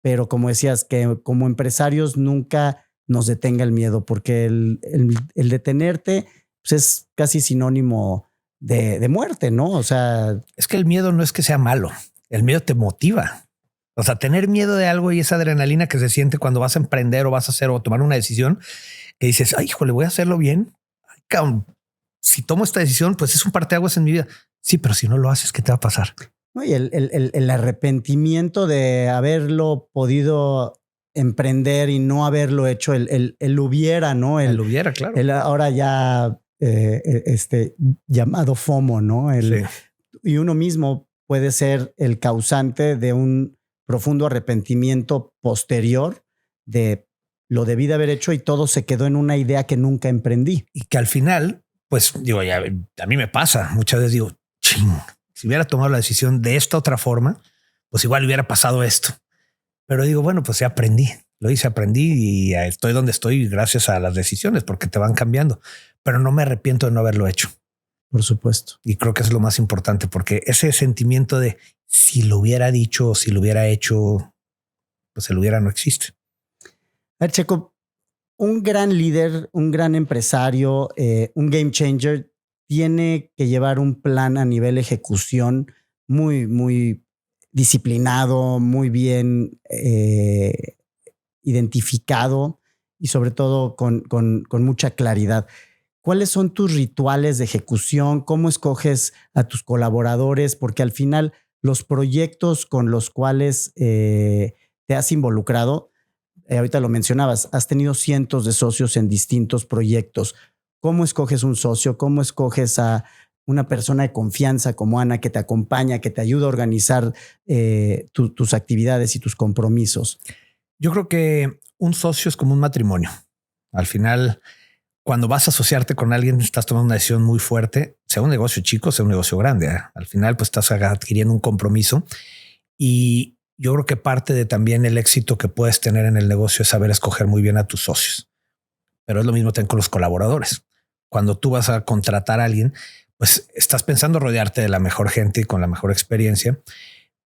Speaker 2: Pero como decías, que como empresarios nunca nos detenga el miedo, porque el detenerte pues es casi sinónimo de muerte, ¿no? O sea,
Speaker 1: es que el miedo no es que sea malo, el miedo te motiva. O sea, tener miedo de algo y esa adrenalina que se siente cuando vas a emprender o vas a hacer o tomar una decisión que dices, ay, híjole, voy a hacerlo bien. Ay, cabrón, si tomo esta decisión, pues es un parteaguas en mi vida. Sí, pero si no lo haces, ¿qué te va a pasar?
Speaker 2: No, y el arrepentimiento de haberlo podido emprender y no haberlo hecho, el hubiera, ¿no?
Speaker 1: El hubiera, claro.
Speaker 2: El ahora ya llamado FOMO, ¿no?
Speaker 1: Sí.
Speaker 2: Y uno mismo puede ser el causante de un profundo arrepentimiento posterior de lo debí de haber hecho y todo se quedó en una idea que nunca emprendí.
Speaker 1: Y que al final, pues digo, ya a mí me pasa. Muchas veces digo, ching, si hubiera tomado la decisión de esta otra forma, pues igual hubiera pasado esto. Pero digo, bueno, pues ya aprendí. Lo hice, aprendí y estoy donde estoy gracias a las decisiones porque te van cambiando. Pero no me arrepiento de no haberlo hecho.
Speaker 2: Por supuesto.
Speaker 1: Y creo que es lo más importante porque ese sentimiento de si lo hubiera dicho o si lo hubiera hecho, pues el hubiera no existe.
Speaker 2: A ver, Checo, un gran líder, un gran empresario, un game changer tiene que llevar un plan a nivel ejecución muy, muy disciplinado, muy bien identificado y sobre todo con mucha claridad. ¿Cuáles son tus rituales de ejecución? ¿Cómo escoges a tus colaboradores? Porque al final los proyectos con los cuales te has involucrado, ahorita lo mencionabas, has tenido cientos de socios en distintos proyectos. ¿Cómo escoges un socio? ¿Cómo escoges a una persona de confianza como Ana que te acompaña, que te ayuda a organizar tus actividades y tus compromisos?
Speaker 1: Yo creo que un socio es como un matrimonio. Al final, cuando vas a asociarte con alguien, estás tomando una decisión muy fuerte, sea un negocio chico, sea un negocio grande. Al final, pues estás adquiriendo un compromiso y yo creo que parte de también el éxito que puedes tener en el negocio es saber escoger muy bien a tus socios. Pero es lo mismo también con los colaboradores. Cuando tú vas a contratar a alguien, pues estás pensando rodearte de la mejor gente y con la mejor experiencia,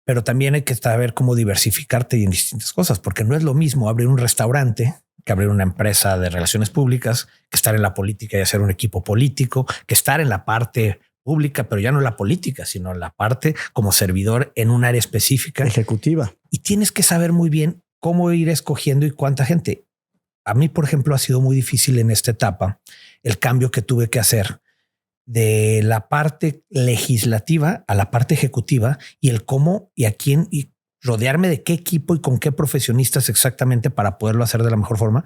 Speaker 1: pero también hay que saber cómo diversificarte y en distintas cosas, porque no es lo mismo abrir un restaurante que abrir una empresa de relaciones públicas, que estar en la política y hacer un equipo político, que estar en la parte pública, pero ya no en la política, sino en la parte como servidor en un área específica.
Speaker 2: Ejecutiva.
Speaker 1: Y tienes que saber muy bien cómo ir escogiendo y cuánta gente. A mí, por ejemplo, ha sido muy difícil en esta etapa el cambio que tuve que hacer de la parte legislativa a la parte ejecutiva y el cómo y a quién y rodearme de qué equipo y con qué profesionistas exactamente para poderlo hacer de la mejor forma,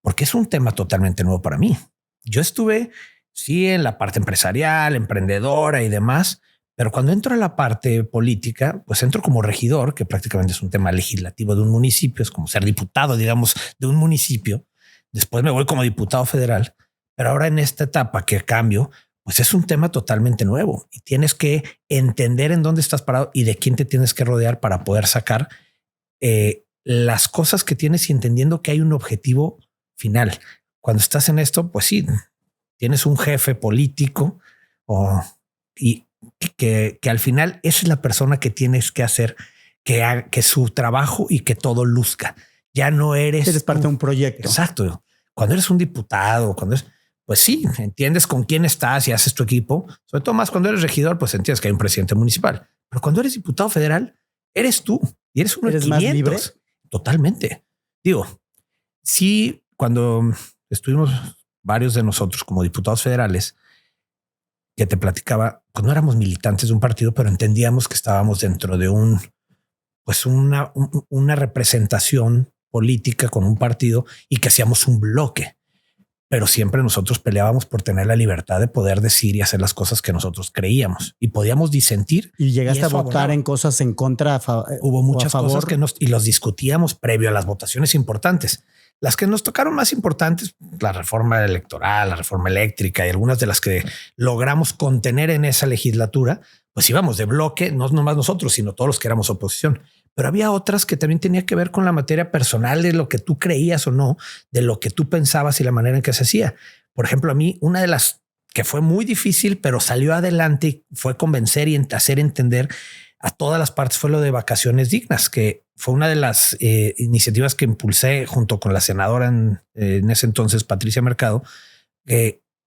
Speaker 1: porque es un tema totalmente nuevo para mí. Yo estuve, sí, en la parte empresarial, emprendedora y demás, pero cuando entro a la parte política, pues entro como regidor, que prácticamente es un tema legislativo de un municipio, es como ser diputado, digamos, de un municipio. Después me voy como diputado federal, pero ahora en esta etapa que cambio, pues es un tema totalmente nuevo y tienes que entender en dónde estás parado y de quién te tienes que rodear para poder sacar las cosas que tienes y entendiendo que hay un objetivo final. Cuando estás en esto, pues sí, tienes un jefe político y que al final esa es la persona que tienes que hacer que su trabajo y que todo luzca. Ya no eres
Speaker 2: parte de un proyecto.
Speaker 1: Exacto. Cuando eres un diputado, pues sí, entiendes con quién estás y haces tu equipo. Sobre todo más cuando eres regidor, pues entiendes que hay un presidente municipal. Pero cuando eres diputado federal, eres tú y eres uno de 500. ¿Más libre? Totalmente. Digo, sí, cuando estuvimos varios de nosotros como diputados federales, que te platicaba, pues no éramos militantes de un partido, pero entendíamos que estábamos dentro de una representación política con un partido y que hacíamos un bloque. Pero siempre nosotros peleábamos por tener la libertad de poder decir y hacer las cosas que nosotros creíamos y podíamos disentir.
Speaker 2: Y llegaste a votar en cosas en contra.
Speaker 1: Hubo muchas cosas que y los discutíamos previo a las votaciones importantes. Las que nos tocaron más importantes, la reforma electoral, la reforma eléctrica y algunas de las que logramos contener en esa legislatura, pues íbamos de bloque, no nomás nosotros, sino todos los que éramos oposición. Pero había otras que también tenía que ver con la materia personal de lo que tú creías o no, de lo que tú pensabas y la manera en que se hacía. Por ejemplo, a mí, una de las que fue muy difícil, pero salió adelante y fue convencer y hacer entender a todas las partes fue lo de vacaciones dignas, que fue una de las iniciativas que impulsé junto con la senadora en ese entonces, Patricia Mercado,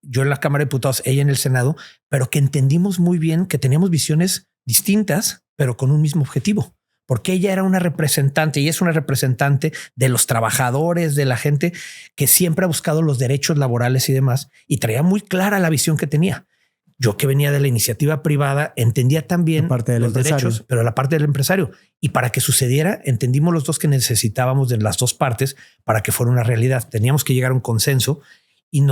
Speaker 1: yo en la Cámara de Diputados, ella en el Senado, pero que entendimos muy bien que teníamos visiones distintas, pero con un mismo objetivo. Porque ella era una representante y es una representante de los trabajadores, de la gente que siempre ha buscado los derechos laborales y demás, y traía muy clara la visión que tenía. Yo, que venía de la iniciativa privada, entendía también los derechos, pero la parte del empresario. Y para que sucediera, entendimos los dos que necesitábamos de las dos partes para que fuera una realidad. Teníamos que llegar a un consenso y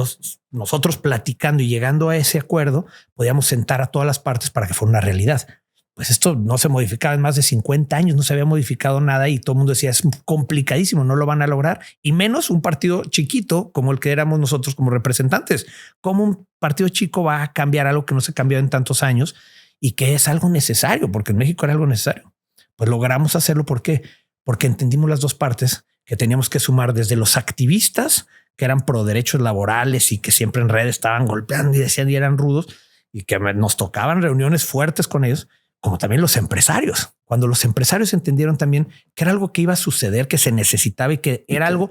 Speaker 1: nosotros platicando y llegando a ese acuerdo, podíamos sentar a todas las partes para que fuera una realidad. Pues esto no se modificaba en más de 50 años, no se había modificado nada y todo el mundo decía es complicadísimo, no lo van a lograr, y menos un partido chiquito como el que éramos nosotros como representantes. ¿Cómo un partido chico va a cambiar algo que no se cambió en tantos años y que es algo necesario? Porque en México era algo necesario. Pues logramos hacerlo. ¿Por qué? Porque entendimos las dos partes, que teníamos que sumar desde los activistas que eran pro derechos laborales y que siempre en redes estaban golpeando y decían y eran rudos y que nos tocaban reuniones fuertes con ellos, como también los empresarios. Cuando los empresarios entendieron también que era algo que iba a suceder, que se necesitaba y que era algo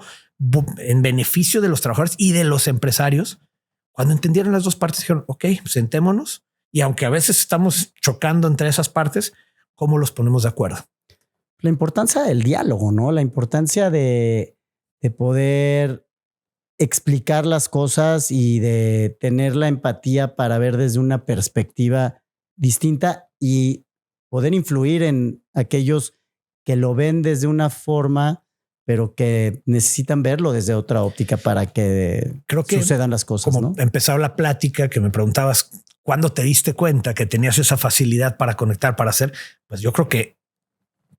Speaker 1: en beneficio de los trabajadores y de los empresarios, cuando entendieron las dos partes, dijeron, ok, sentémonos y aunque a veces estamos chocando entre esas partes, ¿cómo los ponemos de acuerdo?
Speaker 2: La importancia del diálogo, ¿no? La importancia de poder explicar las cosas y de tener la empatía para ver desde una perspectiva distinta y poder influir en aquellos que lo ven desde una forma, pero que necesitan verlo desde otra óptica para que sucedan las cosas. Como
Speaker 1: ¿no? Empezaba la plática que me preguntabas, ¿cuándo te diste cuenta que tenías esa facilidad para conectar, para hacer? Pues yo creo que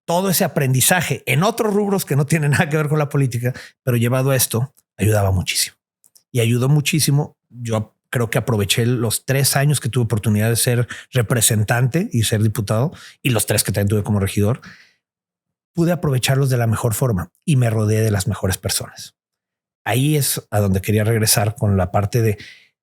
Speaker 1: todo ese aprendizaje en otros rubros que no tienen nada que ver con la política, pero llevado a esto, ayudaba muchísimo. Y ayudó muchísimo. Yo creo que aproveché los 3 años que tuve oportunidad de ser representante y ser diputado y los 3 que también tuve como regidor. Pude aprovecharlos de la mejor forma y me rodeé de las mejores personas. Ahí es a donde quería regresar con la parte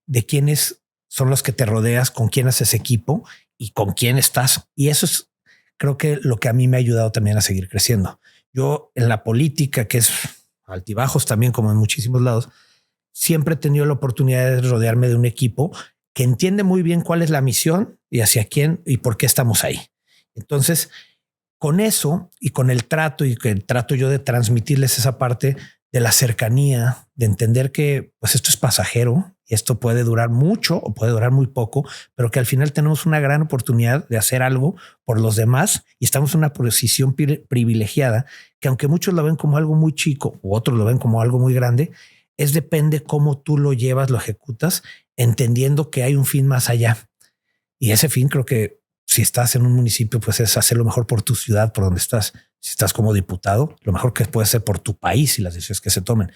Speaker 1: de quiénes son los que te rodeas, con quién haces equipo y con quién estás. Y eso es, creo que lo que a mí me ha ayudado también a seguir creciendo. Yo en la política, que es altibajos también como en muchísimos lados, siempre he tenido la oportunidad de rodearme de un equipo que entiende muy bien cuál es la misión y hacia quién y por qué estamos ahí. Entonces, con eso y con el trato y que trato yo de transmitirles esa parte de la cercanía, de entender que pues esto es pasajero y esto puede durar mucho o puede durar muy poco, pero que al final tenemos una gran oportunidad de hacer algo por los demás y estamos en una posición privilegiada que aunque muchos lo ven como algo muy chico u otros lo ven como algo muy grande, depende cómo tú lo llevas, lo ejecutas, entendiendo que hay un fin más allá. Y ese fin creo que si estás en un municipio, pues es hacer lo mejor por tu ciudad, por donde estás. Si estás como diputado, lo mejor que puedes hacer por tu país y las decisiones que se tomen.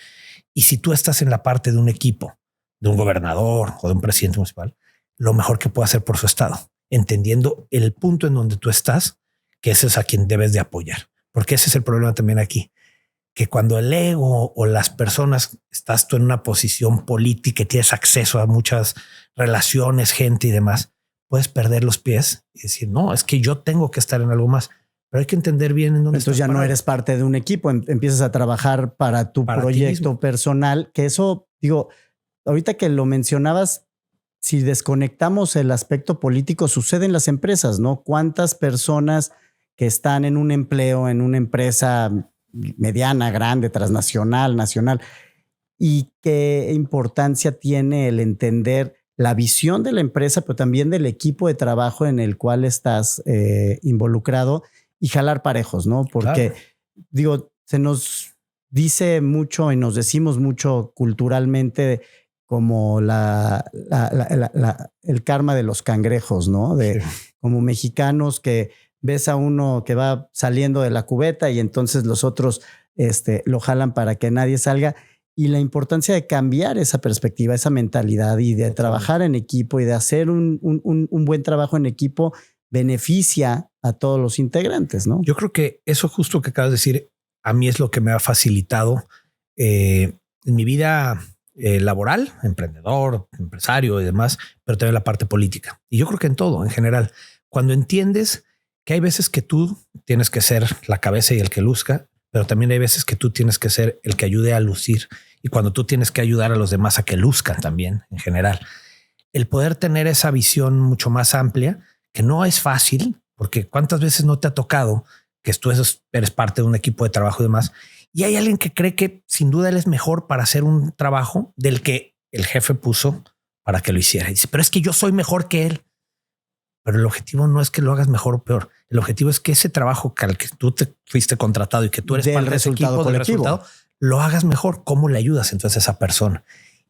Speaker 1: Y si tú estás en la parte de un equipo, de un gobernador o de un presidente municipal, lo mejor que puede hacer por su estado, entendiendo el punto en donde tú estás, que ese es a quien debes de apoyar. Porque ese es el problema también aquí. Que cuando el ego o las personas estás tú en una posición política y tienes acceso a muchas relaciones, gente y demás, puedes perder los pies y decir, no, es que yo tengo que estar en algo más. pero hay que entender bien en dónde
Speaker 2: Entonces ya no eres parte de un equipo, empiezas a trabajar para tu proyecto personal, que eso, digo, ahorita que lo mencionabas, si desconectamos el aspecto político, sucede en las empresas, ¿no? ¿Cuántas personas que están en un empleo, en una empresa mediana, grande, transnacional, nacional, y qué importancia tiene el entender la visión de la empresa, pero también del equipo de trabajo en el cual estás involucrado y jalar parejos, ¿no? Porque, digo, se nos dice mucho y nos decimos mucho culturalmente como el karma de los cangrejos, ¿no? Como mexicanos que ves a uno que va saliendo de la cubeta y entonces los otros lo jalan para que nadie salga. Y la importancia de cambiar esa perspectiva, esa mentalidad y de trabajar en equipo y de hacer un buen trabajo en equipo beneficia a todos los integrantes, ¿no?
Speaker 1: Yo creo que eso justo que acabas de decir a mí es lo que me ha facilitado en mi vida laboral, emprendedor, empresario y demás, pero también la parte política. Y yo creo que en todo, en general, cuando entiendes que hay veces que tú tienes que ser la cabeza y el que luzca, pero también hay veces que tú tienes que ser el que ayude a lucir y cuando tú tienes que ayudar a los demás a que luzcan también en general. El poder tener esa visión mucho más amplia, que no es fácil, porque cuántas veces no te ha tocado que tú eres parte de un equipo de trabajo y demás, y hay alguien que cree que sin duda él es mejor para hacer un trabajo del que el jefe puso para que lo hiciera. Y dice, pero es que yo soy mejor que él. Pero el objetivo no es que lo hagas mejor o peor. El objetivo es que ese trabajo al que tú te fuiste contratado y que tú eres parte de ese equipo del resultado, lo hagas mejor. ¿Cómo le ayudas entonces a esa persona?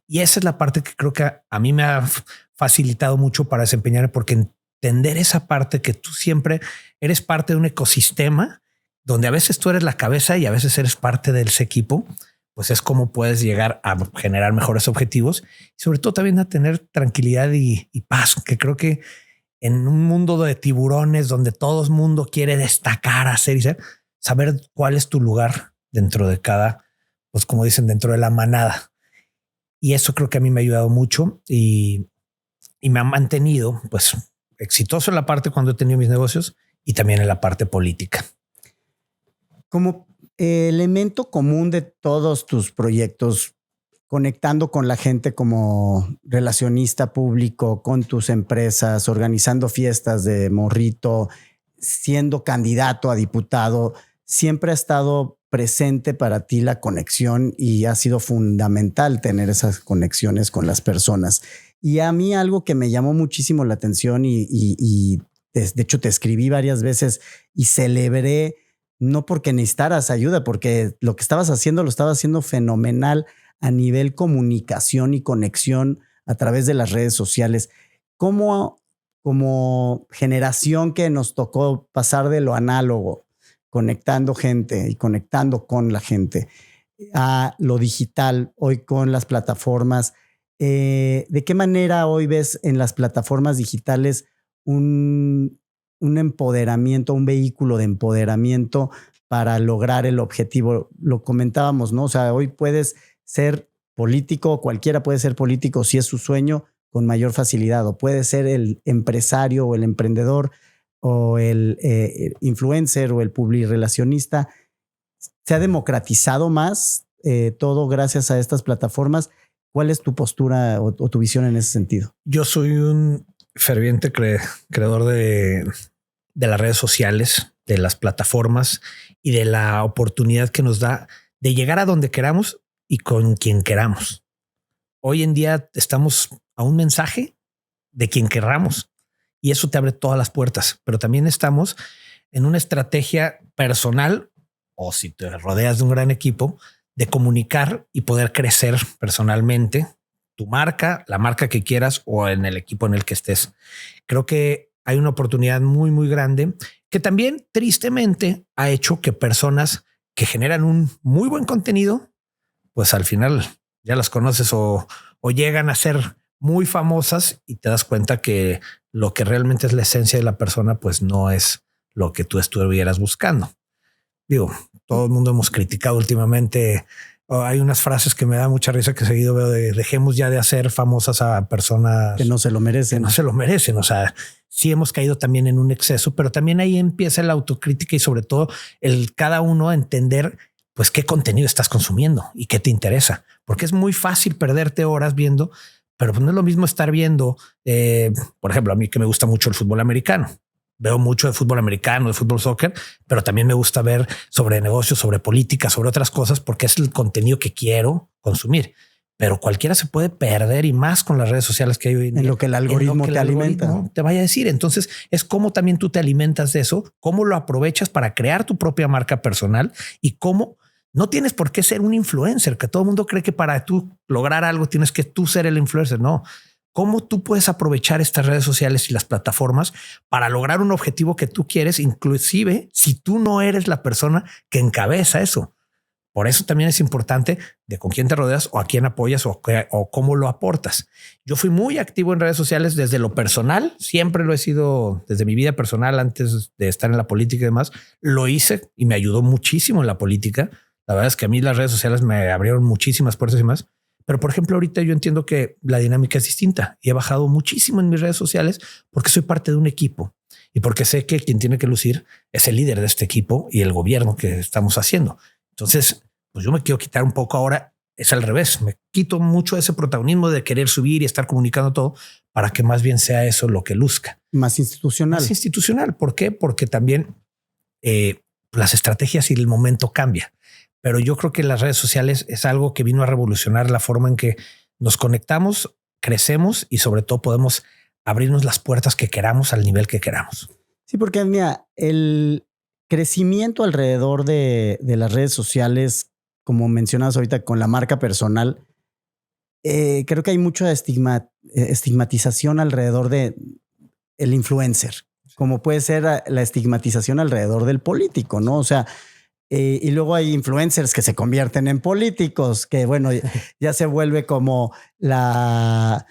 Speaker 1: Y esa es la parte que creo que a mí me ha facilitado mucho para desempeñarme, porque entender esa parte que tú siempre eres parte de un ecosistema donde a veces tú eres la cabeza y a veces eres parte de ese equipo, pues es como puedes llegar a generar mejores objetivos y sobre todo también a tener tranquilidad y paz, que creo que en un mundo de tiburones donde todo el mundo quiere destacar, hacer y ser, saber cuál es tu lugar dentro de cada, pues como dicen, dentro de la manada. Y eso creo que a mí me ha ayudado mucho y me ha mantenido pues exitoso en la parte cuando he tenido mis negocios y también en la parte política.
Speaker 2: Como elemento común de todos tus proyectos, conectando con la gente como relacionista público, con tus empresas, organizando fiestas de morrito, siendo candidato a diputado, siempre ha estado presente para ti la conexión y ha sido fundamental tener esas conexiones con las personas. Y a mí algo que me llamó muchísimo la atención y de hecho te escribí varias veces y celebré, no porque necesitaras ayuda, porque lo que estabas haciendo lo estabas haciendo fenomenal a nivel comunicación y conexión a través de las redes sociales. ¿Cómo, como generación que nos tocó pasar de lo análogo, conectando gente y conectando con la gente, a lo digital, hoy con las plataformas, ¿de qué manera hoy ves en las plataformas digitales un empoderamiento, un vehículo de empoderamiento para lograr el objetivo? Lo comentábamos, ¿no? O sea, hoy puedes ser político, cualquiera puede ser político si es su sueño, con mayor facilidad, o puede ser el empresario o el emprendedor o el influencer o el publirelacionista. Se ha democratizado más todo gracias a estas plataformas. ¿Cuál es tu postura o tu visión en ese sentido?
Speaker 1: Yo soy un ferviente creador de las redes sociales, de las plataformas y de la oportunidad que nos da de llegar a donde queramos y con quien queramos. Hoy en día estamos a un mensaje de quien querramos y eso te abre todas las puertas, pero también estamos en una estrategia personal o si te rodeas de un gran equipo de comunicar y poder crecer personalmente tu marca, la marca que quieras o en el equipo en el que estés. Creo que hay una oportunidad muy, muy grande que también tristemente ha hecho que personas que generan un muy buen contenido, pues al final ya las conoces o llegan a ser muy famosas y te das cuenta que lo que realmente es la esencia de la persona, pues no es lo que tú estuvieras buscando. Digo, todo el mundo hemos criticado últimamente Hay unas frases que me da mucha risa que seguido veo de dejemos ya de hacer famosas a personas
Speaker 2: que no se lo merecen.
Speaker 1: Que no se lo merecen. O sea, sí hemos caído también en un exceso, pero también ahí empieza la autocrítica y sobre todo el cada uno a entender pues qué contenido estás consumiendo y qué te interesa, porque es muy fácil perderte horas viendo, pero pues no es lo mismo estar viendo, por ejemplo, a mí que me gusta mucho el fútbol americano. Veo mucho de fútbol americano, de fútbol soccer, pero también me gusta ver sobre negocios, sobre política, sobre otras cosas, porque es el contenido que quiero consumir. Pero cualquiera se puede perder y más con las redes sociales que hay hoy en día.
Speaker 2: En lo que el algoritmo te alimenta.
Speaker 1: Te vaya a decir. Entonces es cómo también tú te alimentas de eso, cómo lo aprovechas para crear tu propia marca personal y cómo no tienes por qué ser un influencer, que todo el mundo cree que para tú lograr algo tienes que tú ser el influencer. No. ¿Cómo tú puedes aprovechar estas redes sociales y las plataformas para lograr un objetivo que tú quieres, inclusive si tú no eres la persona que encabeza eso? Por eso también es importante de con quién te rodeas o a quién apoyas o cómo lo aportas. Yo fui muy activo en redes sociales desde lo personal. Siempre lo he sido desde mi vida personal antes de estar en la política y demás. Lo hice y me ayudó muchísimo en la política. La verdad es que a mí las redes sociales me abrieron muchísimas puertas y más. Pero, por ejemplo, ahorita yo entiendo que la dinámica es distinta y he bajado muchísimo en mis redes sociales porque soy parte de un equipo y porque sé que quien tiene que lucir es el líder de este equipo y el gobierno que estamos haciendo. Entonces, pues yo me quiero quitar un poco ahora. Es al revés. Me quito mucho ese protagonismo de querer subir y estar comunicando todo para que más bien sea eso lo que luzca.
Speaker 2: Más institucional.
Speaker 1: Más institucional. ¿Por qué? Porque también las estrategias y el momento cambia. Pero yo creo que las redes sociales es algo que vino a revolucionar la forma en que nos conectamos, crecemos y sobre todo podemos abrirnos las puertas que queramos al nivel que queramos.
Speaker 2: Sí, porque mira, el crecimiento alrededor de las redes sociales, como mencionas ahorita con la marca personal, creo que hay mucha estigmatización alrededor de el influencer, como puede ser la estigmatización alrededor del político, ¿no? O sea, y luego hay influencers que se convierten en políticos, que bueno, ya se vuelve como la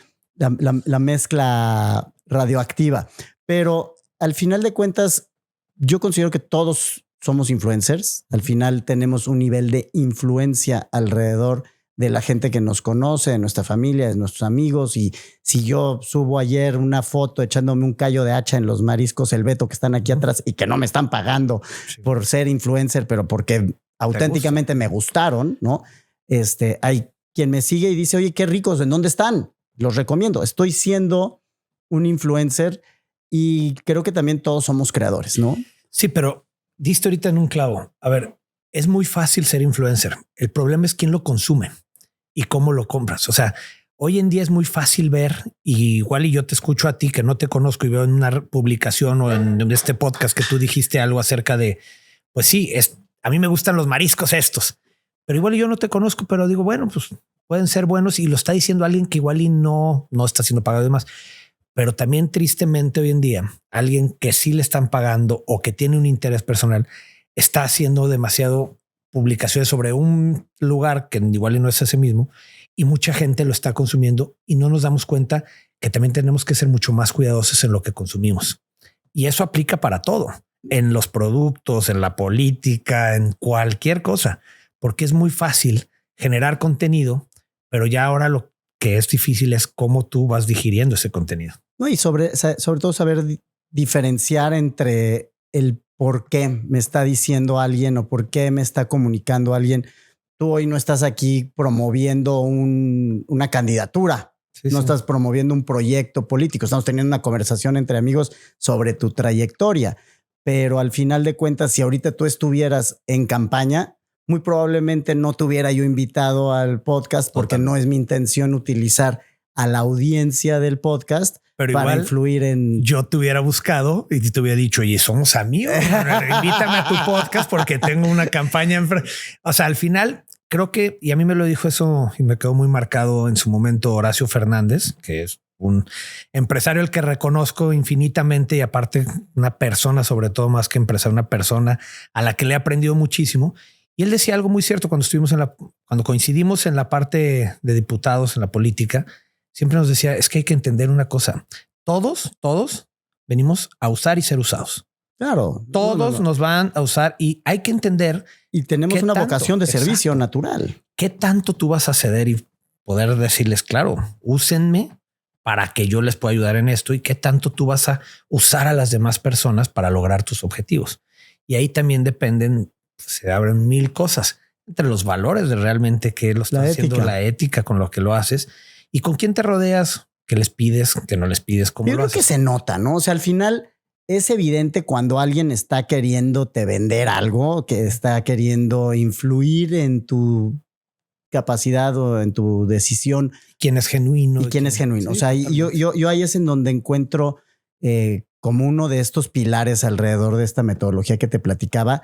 Speaker 2: mezcla radioactiva. Pero al final de cuentas, yo considero que todos somos influencers. Al final tenemos un nivel de influencia alrededor de la gente que nos conoce, de nuestra familia, de nuestros amigos. Y si yo subo ayer una foto echándome un callo de hacha en los mariscos El Beto que están aquí atrás y que no me están pagando por ser influencer, pero porque auténticamente me gustaron, ¿no? Hay quien me sigue y dice, oye, qué ricos, ¿en dónde están? Los recomiendo. Estoy siendo un influencer y creo que también todos somos creadores, ¿no?
Speaker 1: Sí, pero diste ahorita en un clavo. A ver, es muy fácil ser influencer. El problema es quién lo consume y cómo lo compras. O sea, hoy en día es muy fácil ver y igual y yo te escucho a ti que no te conozco y veo en una publicación o en este podcast que tú dijiste algo acerca de, pues sí, a mí me gustan los mariscos estos, pero igual yo no te conozco, pero digo, bueno, pues pueden ser buenos y lo está diciendo alguien que igual y no está siendo pagado y demás. Pero también tristemente hoy en día, alguien que sí le están pagando o que tiene un interés personal está haciendo demasiado publicaciones sobre un lugar que igual y no es ese mismo y mucha gente lo está consumiendo y no nos damos cuenta que también tenemos que ser mucho más cuidadosos en lo que consumimos. Y eso aplica para todo, en los productos, en la política, en cualquier cosa, porque es muy fácil generar contenido, pero ya ahora lo que es difícil es cómo tú vas digiriendo ese contenido.
Speaker 2: No, y sobre todo saber diferenciar entre el por qué me está diciendo alguien o por qué me está comunicando alguien. Tú hoy no estás aquí promoviendo una candidatura, no estás promoviendo un proyecto político, estamos teniendo una conversación entre amigos sobre tu trayectoria, pero al final de cuentas, si ahorita tú estuvieras en campaña, muy probablemente no te hubiera yo invitado al podcast porque no es mi intención utilizar a la audiencia del podcast
Speaker 1: pero
Speaker 2: para
Speaker 1: igual
Speaker 2: influir en...
Speaker 1: Yo te hubiera buscado y te hubiera dicho, oye, somos amigos, invítame a tu podcast porque tengo una campaña. O sea, al final creo que, y a mí me lo dijo eso y me quedó muy marcado en su momento Horacio Fernández, que es un empresario al que reconozco infinitamente y aparte una persona, sobre todo más que empresario, una persona a la que le he aprendido muchísimo. Y él decía algo muy cierto cuando cuando coincidimos en la parte de diputados, en la política. Siempre nos decía, es que hay que entender una cosa. Todos venimos a usar y ser usados.
Speaker 2: Claro.
Speaker 1: Todos nos van a usar y hay que entender.
Speaker 2: Y tenemos una vocación de servicio natural.
Speaker 1: ¿Qué tanto tú vas a ceder y poder decirles, claro, úsenme para que yo les pueda ayudar en esto? Y qué tanto tú vas a usar a las demás personas para lograr tus objetivos. Y ahí también dependen, se abren mil cosas entre los valores de realmente que lo estás haciendo, la ética con lo que lo haces y con quién te rodeas, qué les pides, qué no les pides, cómo lo haces.
Speaker 2: Yo creo que se nota, ¿no? O sea, al final es evidente cuando alguien está queriendo te vender algo, que está queriendo influir en tu capacidad o en tu decisión.
Speaker 1: Quién es genuino.
Speaker 2: Y quién es genuino. Sí, o sea, yo ahí es en donde encuentro como uno de estos pilares alrededor de esta metodología que te platicaba,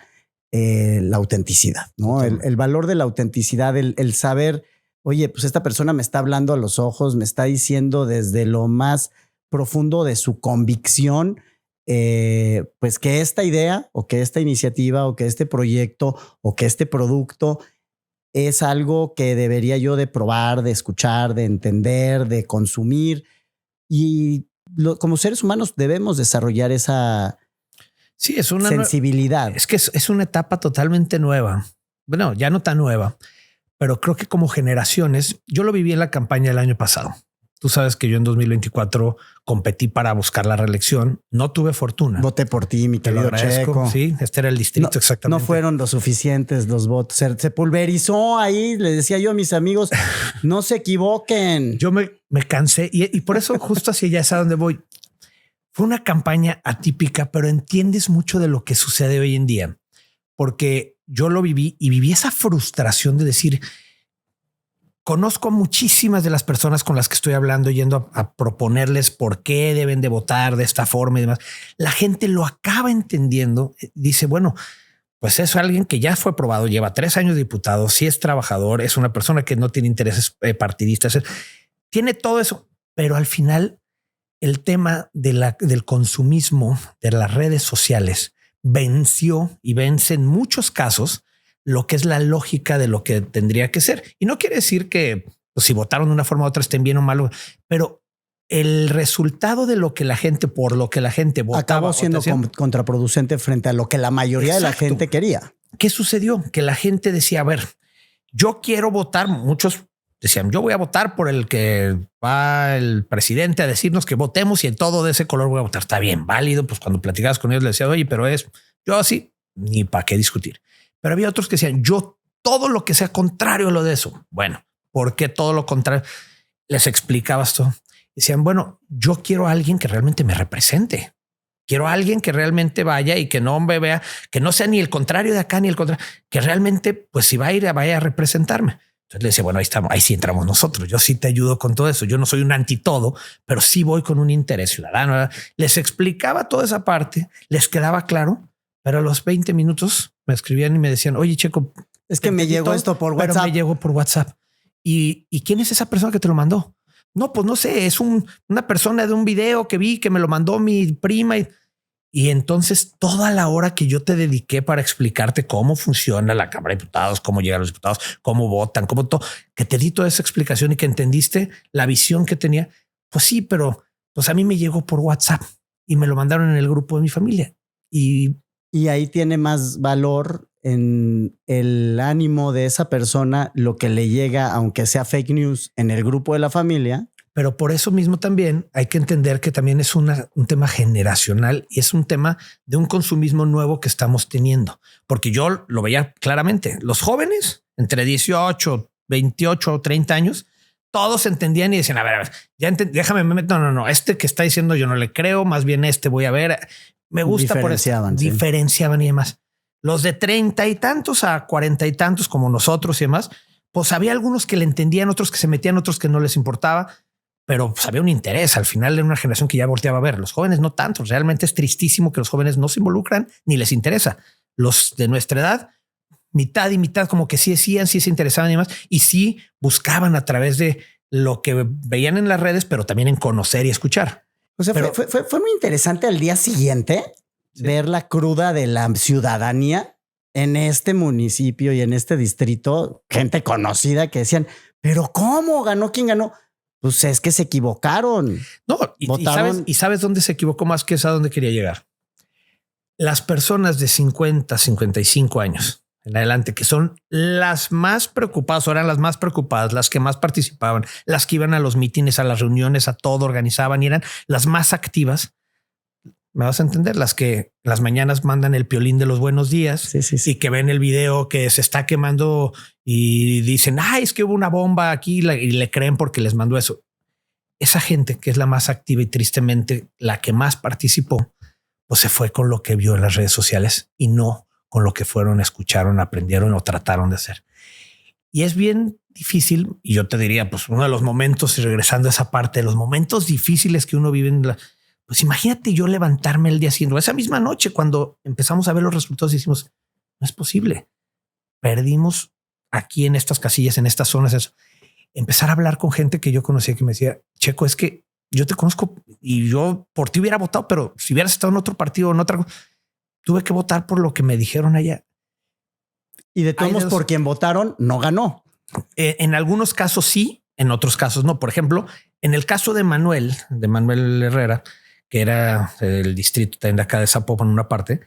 Speaker 2: la autenticidad, ¿no? El valor de la autenticidad, el saber, oye, pues esta persona me está hablando a los ojos, me está diciendo desde lo más profundo de su convicción, pues que esta idea o que esta iniciativa o que este proyecto o que este producto es algo que debería yo de probar, de escuchar, de entender, de consumir. Y como seres humanos debemos desarrollar esa
Speaker 1: es una
Speaker 2: sensibilidad.
Speaker 1: Es que es una etapa totalmente nueva. Bueno, ya no tan nueva, pero creo que como generaciones, yo lo viví en la campaña del año pasado. Tú sabes que yo en 2024 competí para buscar la reelección. No tuve fortuna.
Speaker 2: Voté por ti, mi querido Checo.
Speaker 1: Sí, este era el distrito, exactamente.
Speaker 2: No fueron lo suficientes los votos. Se pulverizó ahí. Le decía yo a mis amigos, no se equivoquen.
Speaker 1: Yo me cansé y por eso justo así ya es a donde voy. Fue una campaña atípica, pero entiendes mucho de lo que sucede hoy en día, porque yo lo viví y viví esa frustración de decir, conozco a muchísimas de las personas con las que estoy hablando, yendo a proponerles por qué deben de votar de esta forma y demás. La gente lo acaba entendiendo. Dice, bueno, pues es alguien que ya fue probado, lleva 3 años de diputado, sí es trabajador, es una persona que no tiene intereses partidistas, tiene todo eso, pero al final el tema del consumismo de las redes sociales venció y vence en muchos casos lo que es la lógica de lo que tendría que ser. Y no quiere decir que pues, si votaron de una forma u otra estén bien o mal, pero el resultado de lo que la gente, por lo que la gente votaba,
Speaker 2: acabó siendo contraproducente frente a lo que la mayoría de la gente quería.
Speaker 1: ¿Qué sucedió? Que la gente decía, a ver, yo quiero votar. Muchos decían, yo voy a votar por el que va el presidente a decirnos que votemos y en todo de ese color voy a votar. Está bien, válido. Pues cuando platicabas con ellos les decía, oye, pero yo así, ni para qué discutir. Pero había otros que decían, yo todo lo que sea contrario a lo de eso. Bueno, ¿por qué todo lo contrario? Les explicaba esto. Decían, bueno, yo quiero a alguien que realmente me represente. Quiero a alguien que realmente vaya y que no me vea, que no sea ni el contrario de acá ni el contrario, que realmente, pues si va a ir, vaya a representarme. Entonces le decía, bueno, ahí estamos, ahí sí entramos nosotros. Yo sí te ayudo con todo eso. Yo no soy un anti todo, pero sí voy con un interés ciudadano. Les explicaba toda esa parte, les quedaba claro, pero a los 20 minutos me escribían y me decían, oye, Checo,
Speaker 2: es que me llegó esto por WhatsApp.
Speaker 1: Pero me llegó por WhatsApp. ¿Y quién es esa persona que te lo mandó? No, pues no sé, es una persona de un video que vi que me lo mandó mi prima. Y entonces toda la hora que yo te dediqué para explicarte cómo funciona la Cámara de Diputados, cómo llegan los diputados, cómo votan, cómo todo, que te di toda esa explicación y que entendiste la visión que tenía. Pues sí, pero pues a mí me llegó por WhatsApp y me lo mandaron en el grupo de mi familia. Y
Speaker 2: ahí tiene más valor en el ánimo de esa persona lo que le llega, aunque sea fake news, en el grupo de la familia.
Speaker 1: Pero por eso mismo también hay que entender que también es un tema generacional y es un tema de un consumismo nuevo que estamos teniendo. Porque yo lo veía claramente. Los jóvenes entre 18, 28 o 30 años, todos entendían y decían, a ver, ya déjame, no, este que está diciendo yo no le creo, más bien voy a ver. Me gusta por eso.
Speaker 2: Sí.
Speaker 1: Diferenciaban y demás. Los de 30 y tantos a 40 y tantos como nosotros y demás, pues había algunos que le entendían, otros que se metían, otros que no les importaba, pero pues había un interés. Al final era una generación que ya volteaba a ver. Los jóvenes no tanto. Realmente es tristísimo que los jóvenes no se involucran ni les interesa. Los de nuestra edad, mitad y mitad, como que sí decían, sí se interesaban y demás, y sí buscaban a través de lo que veían en las redes, pero también en conocer y escuchar.
Speaker 2: O sea, fue muy interesante al día siguiente ver la cruda de la ciudadanía en este municipio y en este distrito, gente conocida que decían, pero ¿cómo ganó? ¿Quién ganó? Pues es que se equivocaron.
Speaker 1: No, y sabes dónde se equivocó más que es a dónde quería llegar. las personas de 50, 55 años en adelante, que son las más preocupadas, o eran las más preocupadas, las que más participaban, las que iban a los mítines, a las reuniones, a todo, organizaban y eran las más activas. Me vas a entender, las que las mañanas mandan el piolín de los buenos días y que ven el video que se está quemando y dicen, ay, es que hubo una bomba aquí y le creen porque les mandó eso. Esa gente que es la más activa y tristemente la que más participó, pues se fue con lo que vio en las redes sociales y no con lo que fueron, escucharon, aprendieron o trataron de hacer. Y es bien difícil. Y yo te diría, pues uno de los momentos, y regresando a esa parte de los momentos difíciles que uno vive en la, pues imagínate yo levantarme el día siguiente, esa misma noche, cuando empezamos a ver los resultados y decimos, no es posible. Perdimos aquí en estas casillas, en estas zonas. Eso. Empezar a hablar con gente que yo conocía que me decía, Checo, es que yo te conozco y yo por ti hubiera votado, pero si hubieras estado en otro partido o en otra, tuve que votar por lo que me dijeron allá.
Speaker 2: Y de todos modos, por quien votaron, no ganó.
Speaker 1: En algunos casos sí, en otros casos no. Por ejemplo, en el caso de Manuel Herrera, que era el distrito de acá de Zapopan, una parte,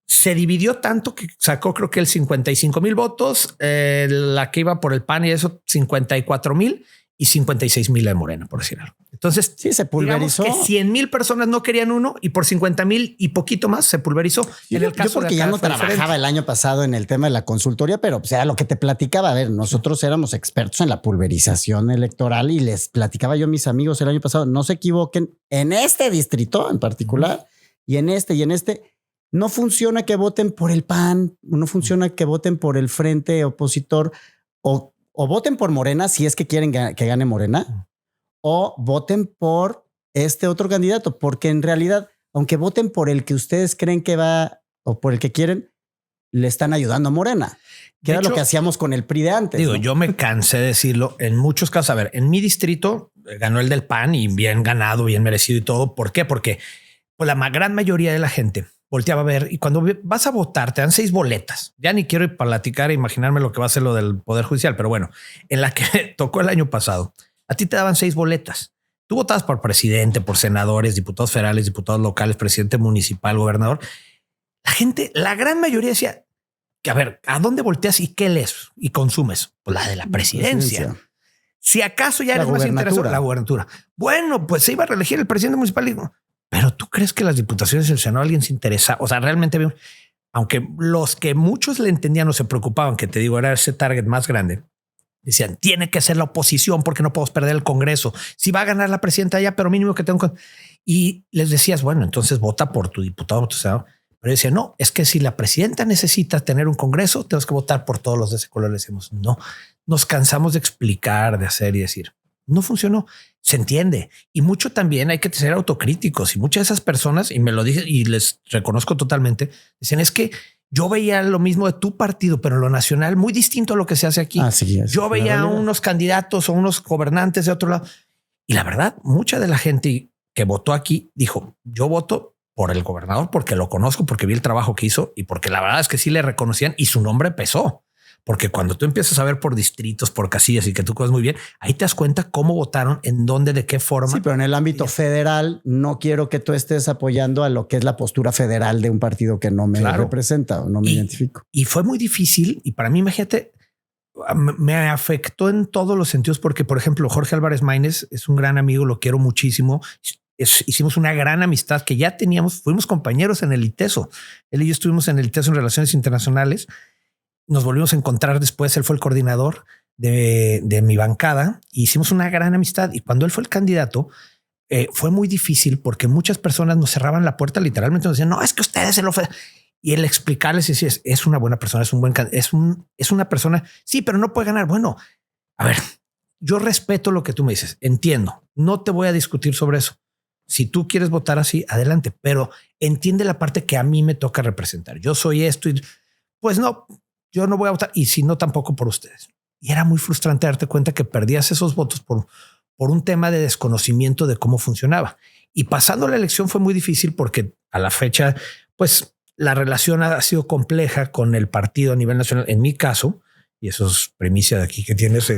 Speaker 1: se dividió tanto que sacó creo que el 55,000 votos, la que iba por el PAN y eso 54,000 y 56,000 de Morena, por decir algo. Entonces
Speaker 2: sí, se pulverizó.
Speaker 1: Que 100,000 personas no querían uno y por 50,000 y poquito más se pulverizó.
Speaker 2: Sí, en el caso porque ya no trabajaba el año pasado en el tema de la consultoría, pero pues era lo que te platicaba. A ver, nosotros éramos expertos en la pulverización electoral y les platicaba yo a mis amigos el año pasado, no se equivoquen en este distrito en particular y en este. No funciona que voten por el PAN, no funciona que voten por el frente opositor o voten por Morena si es que quieren que gane Morena o voten por este otro candidato, porque en realidad, aunque voten por el que ustedes creen que va o por el que quieren, le están ayudando a Morena, que era lo que hacíamos con el PRI de antes.
Speaker 1: Digo, ¿no? Yo me cansé de decirlo en muchos casos. A ver, en mi distrito ganó el del PAN y bien ganado, bien merecido y todo. ¿Por qué? Porque pues, la gran mayoría de la gente volteaba a ver y cuando vas a votar te dan 6 boletas. Ya ni quiero platicar e imaginarme lo que va a ser lo del Poder Judicial, pero bueno, en la que tocó el año pasado, a ti te daban 6 boletas. Tú votabas por presidente, por senadores, diputados federales, diputados locales, presidente municipal, gobernador. La gente, la gran mayoría decía que a ver, ¿a dónde volteas y qué lees y consumes? Pues la de la presidencia. Si acaso ya eres más interesado en la gubernatura. Bueno, pues se iba a reelegir el presidente municipal. Y digo, pero tú crees que las diputaciones del Senado alguien se interesa? O sea, realmente, aunque los que muchos le entendían o se preocupaban, que te digo, era ese target más grande, decían, tiene que ser la oposición porque no podemos perder el Congreso. Si va a ganar la presidenta ya, pero mínimo que tengo. Y les decías, bueno, entonces vota por tu diputado o tu senador. Pero decía, no, es que si la presidenta necesita tener un Congreso, tenemos que votar por todos los de ese color. Le decimos, no, nos cansamos de explicar, de hacer y decir, no funcionó. Se entiende. Y mucho también hay que ser autocríticos. Y muchas de esas personas, y me lo dije y les reconozco totalmente, decían, es que yo veía lo mismo de tu partido, pero lo nacional muy distinto a lo que se hace aquí.
Speaker 2: Así es,
Speaker 1: yo veía a unos candidatos o unos gobernantes de otro lado. Y la verdad, mucha de la gente que votó aquí dijo, yo voto por el gobernador porque lo conozco, porque vi el trabajo que hizo y porque la verdad es que sí le reconocían y su nombre pesó. Porque cuando tú empiezas a ver por distritos, por casillas y que tú conoces muy bien, ahí te das cuenta cómo votaron, en dónde, de qué forma.
Speaker 2: Sí, pero en el ámbito federal no quiero que tú estés apoyando a lo que es la postura federal de un partido que no me representa o no me identifico.
Speaker 1: Y fue muy difícil. Y para mí, imagínate, me afectó en todos los sentidos porque, por ejemplo, Jorge Álvarez Maínez es un gran amigo, lo quiero muchísimo. Hicimos una gran amistad que ya teníamos, fuimos compañeros en el ITESO. Él y yo estuvimos en el ITESO en Relaciones Internacionales. Nos volvimos a encontrar después. Él fue el coordinador de mi bancada y hicimos una gran amistad. Y cuando él fue el candidato, fue muy difícil porque muchas personas nos cerraban la puerta, literalmente nos decían, no, es que ustedes se lo fue. Y él explicarles y decir, es una buena persona, es un buen, es una persona. Sí, pero no puede ganar. Bueno, a ver, yo respeto lo que tú me dices. Entiendo. No te voy a discutir sobre eso. Si tú quieres votar así, adelante, pero entiende la parte que a mí me toca representar. Yo soy esto y pues no, yo no voy a votar y si no, tampoco por ustedes. Y era muy frustrante darte cuenta que perdías esos votos por un tema de desconocimiento de cómo funcionaba. Y pasando la elección fue muy difícil porque a la fecha, pues la relación ha sido compleja con el partido a nivel nacional. En mi caso, y eso es primicia de aquí que tienes,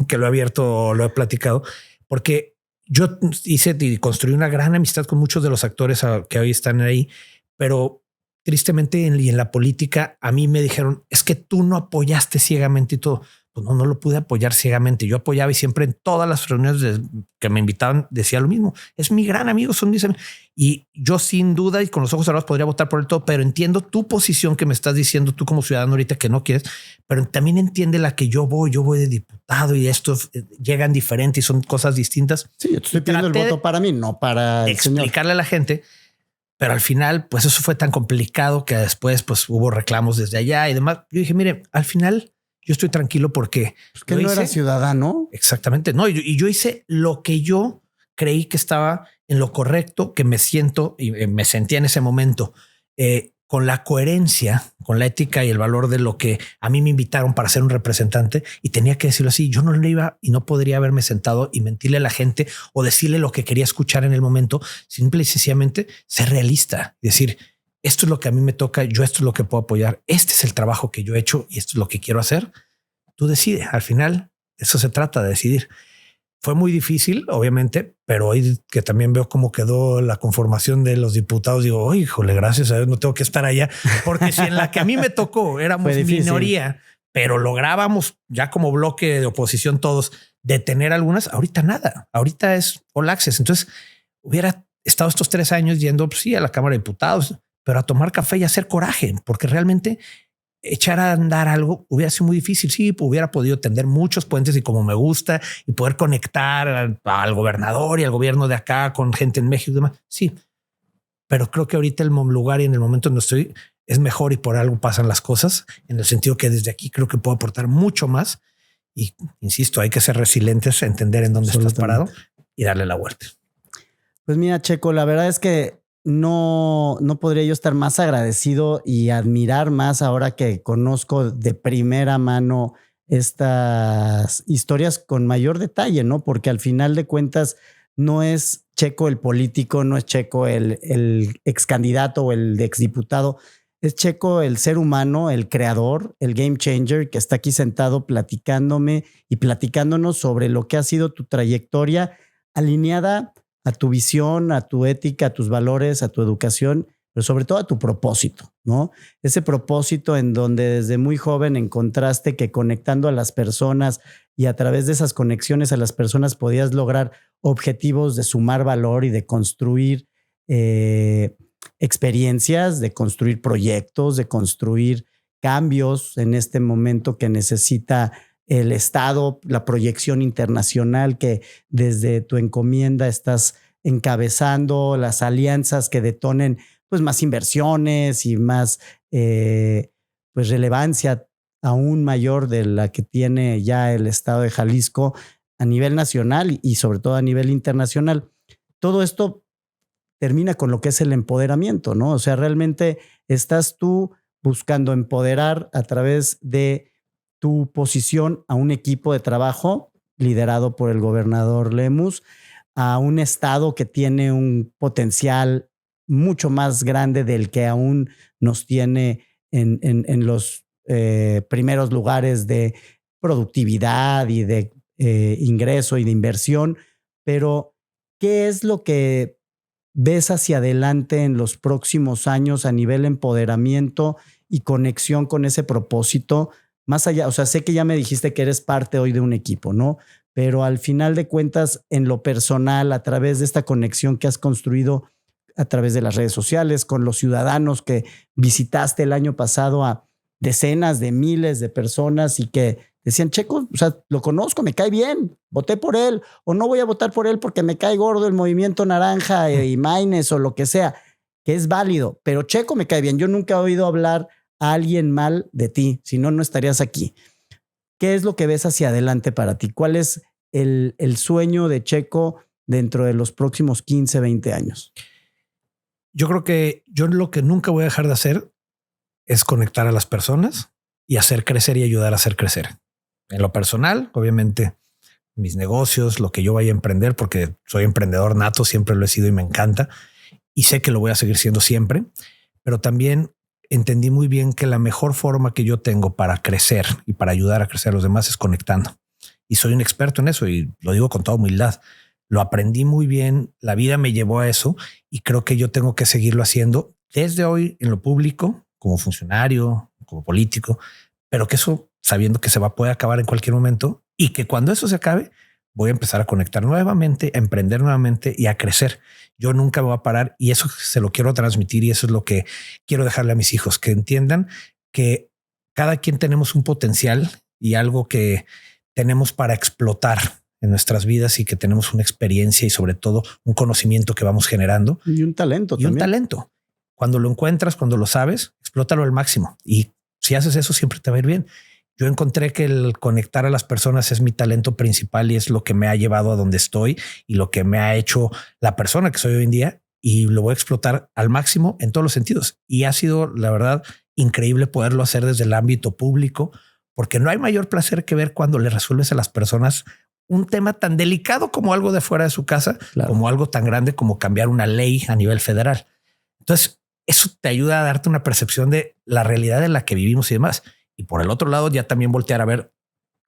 Speaker 1: que lo he abierto, lo he platicado, porque yo hice y construí una gran amistad con muchos de los actores que hoy están ahí, pero tristemente y en la política a mí me dijeron, es que tú no apoyaste ciegamente y todo. Pues no lo pude apoyar ciegamente. Yo apoyaba y siempre en todas las reuniones que me invitaban decía lo mismo. Es mi gran amigo, dicen. Y yo sin duda y con los ojos cerrados podría votar por el todo, pero entiendo tu posición que me estás diciendo tú como ciudadano ahorita que no quieres, pero también entiende la que yo voy de diputado y esto llegan diferente y son cosas distintas.
Speaker 2: Sí, yo estoy pidiendo el voto para mí, no para
Speaker 1: explicarle a la gente. Pero al final, pues eso fue tan complicado que después pues hubo reclamos desde allá y demás. Yo dije, mire, al final yo estoy tranquilo porque...
Speaker 2: Pues que no era ciudadano.
Speaker 1: Exactamente. No, y yo hice lo que yo creí que estaba en lo correcto, que me siento y me sentía en ese momento con la coherencia, con la ética y el valor de lo que a mí me invitaron para ser un representante y tenía que decirlo así. Yo no le iba y no podría haberme sentado y mentirle a la gente o decirle lo que quería escuchar en el momento. Simple y sencillamente ser realista y decir, esto es lo que a mí me toca, yo esto es lo que puedo apoyar, este es el trabajo que yo he hecho y esto es lo que quiero hacer. Tú decides. Al final, eso se trata de decidir. Fue muy difícil, obviamente, pero hoy que también veo cómo quedó la conformación de los diputados, digo, oh, híjole, gracias a Dios no tengo que estar allá, porque si en la que a mí me tocó éramos minoría, pero lográbamos ya como bloque de oposición todos detener algunas, ahorita nada, ahorita es all access. Entonces hubiera estado estos 3 años yendo pues, sí, a la Cámara de Diputados, pero a tomar café y a hacer coraje, porque realmente echar a andar algo hubiera sido muy difícil. Sí, hubiera podido tender muchos puentes y como me gusta y poder conectar al gobernador y al gobierno de acá con gente en México y demás. Sí, pero creo que ahorita el lugar y en el momento donde estoy es mejor y por algo pasan las cosas en el sentido que desde aquí creo que puedo aportar mucho más y insisto, hay que ser resilientes, entender en dónde estás parado y darle la vuelta.
Speaker 2: Pues mira, Checo, la verdad es que no podría yo estar más agradecido y admirar más ahora que conozco de primera mano estas historias con mayor detalle, ¿no? Porque al final de cuentas no es Checo el político, no es Checo el ex candidato o el exdiputado, es Checo el ser humano, el creador, el game changer que está aquí sentado platicándome y platicándonos sobre lo que ha sido tu trayectoria alineada a tu visión, a tu ética, a tus valores, a tu educación, pero sobre todo a tu propósito, ¿no? Ese propósito en donde desde muy joven encontraste que conectando a las personas y a través de esas conexiones a las personas podías lograr objetivos de sumar valor y de construir experiencias, de construir proyectos, de construir cambios en este momento que necesita el Estado, la proyección internacional que desde tu encomienda estás encabezando, las alianzas que detonen pues más inversiones y más pues relevancia aún mayor de la que tiene ya el Estado de Jalisco a nivel nacional y sobre todo a nivel internacional. Todo esto termina con lo que es el empoderamiento, ¿no? O sea, realmente estás tú buscando empoderar a través de tu posición a un equipo de trabajo liderado por el gobernador Lemus, a un estado que tiene un potencial mucho más grande del que aún nos tiene en los primeros lugares de productividad y de ingreso y de inversión. Pero, ¿qué es lo que ves hacia adelante en los próximos años a nivel empoderamiento y conexión con ese propósito? Más allá, o sea, sé que ya me dijiste que eres parte hoy de un equipo, ¿no? Pero al final de cuentas, en lo personal, a través de esta conexión que has construido a través de las redes sociales, con los ciudadanos que visitaste el año pasado a decenas de miles de personas y que decían, Checo, o sea, lo conozco, me cae bien, voté por él, o no voy a votar por él porque me cae gordo el movimiento naranja y Maines o lo que sea, que es válido, pero Checo me cae bien. Yo nunca he oído hablar a alguien mal de ti, si no, no estarías aquí. ¿Qué es lo que ves hacia adelante para ti? ¿Cuál es el sueño de Checo dentro de los próximos 15, 20 años?
Speaker 1: Yo creo que yo lo que nunca voy a dejar de hacer es conectar a las personas y hacer crecer y ayudar a hacer crecer. En lo personal, obviamente, mis negocios, lo que yo vaya a emprender, porque soy emprendedor nato, siempre lo he sido y me encanta. Y sé que lo voy a seguir siendo siempre, pero también entendí muy bien que la mejor forma que yo tengo para crecer y para ayudar a crecer a los demás es conectando. Y soy un experto en eso y lo digo con toda humildad. Lo aprendí muy bien, la vida me llevó a eso y creo que yo tengo que seguirlo haciendo desde hoy en lo público, como funcionario, como político, pero que eso sabiendo que puede acabar en cualquier momento y que cuando eso se acabe, voy a empezar a conectar nuevamente, a emprender nuevamente y a crecer. Yo nunca me voy a parar y eso se lo quiero transmitir y eso es lo que quiero dejarle a mis hijos, que entiendan que cada quien tenemos un potencial y algo que tenemos para explotar en nuestras vidas y que tenemos una experiencia y sobre todo un conocimiento que vamos generando.
Speaker 2: Y un talento también.
Speaker 1: Un talento. Cuando lo encuentras, cuando lo sabes, explótalo al máximo. Y si haces eso, siempre te va a ir bien. Yo encontré que el conectar a las personas es mi talento principal y es lo que me ha llevado a donde estoy y lo que me ha hecho la persona que soy hoy en día y lo voy a explotar al máximo en todos los sentidos. Y ha sido, la verdad, increíble poderlo hacer desde el ámbito público, porque no hay mayor placer que ver cuando le resuelves a las personas un tema tan delicado como algo de fuera de su casa, claro, como algo tan grande como cambiar una ley a nivel federal. Entonces, eso te ayuda a darte una percepción de la realidad en la que vivimos y demás. Y por el otro lado, ya también voltear a ver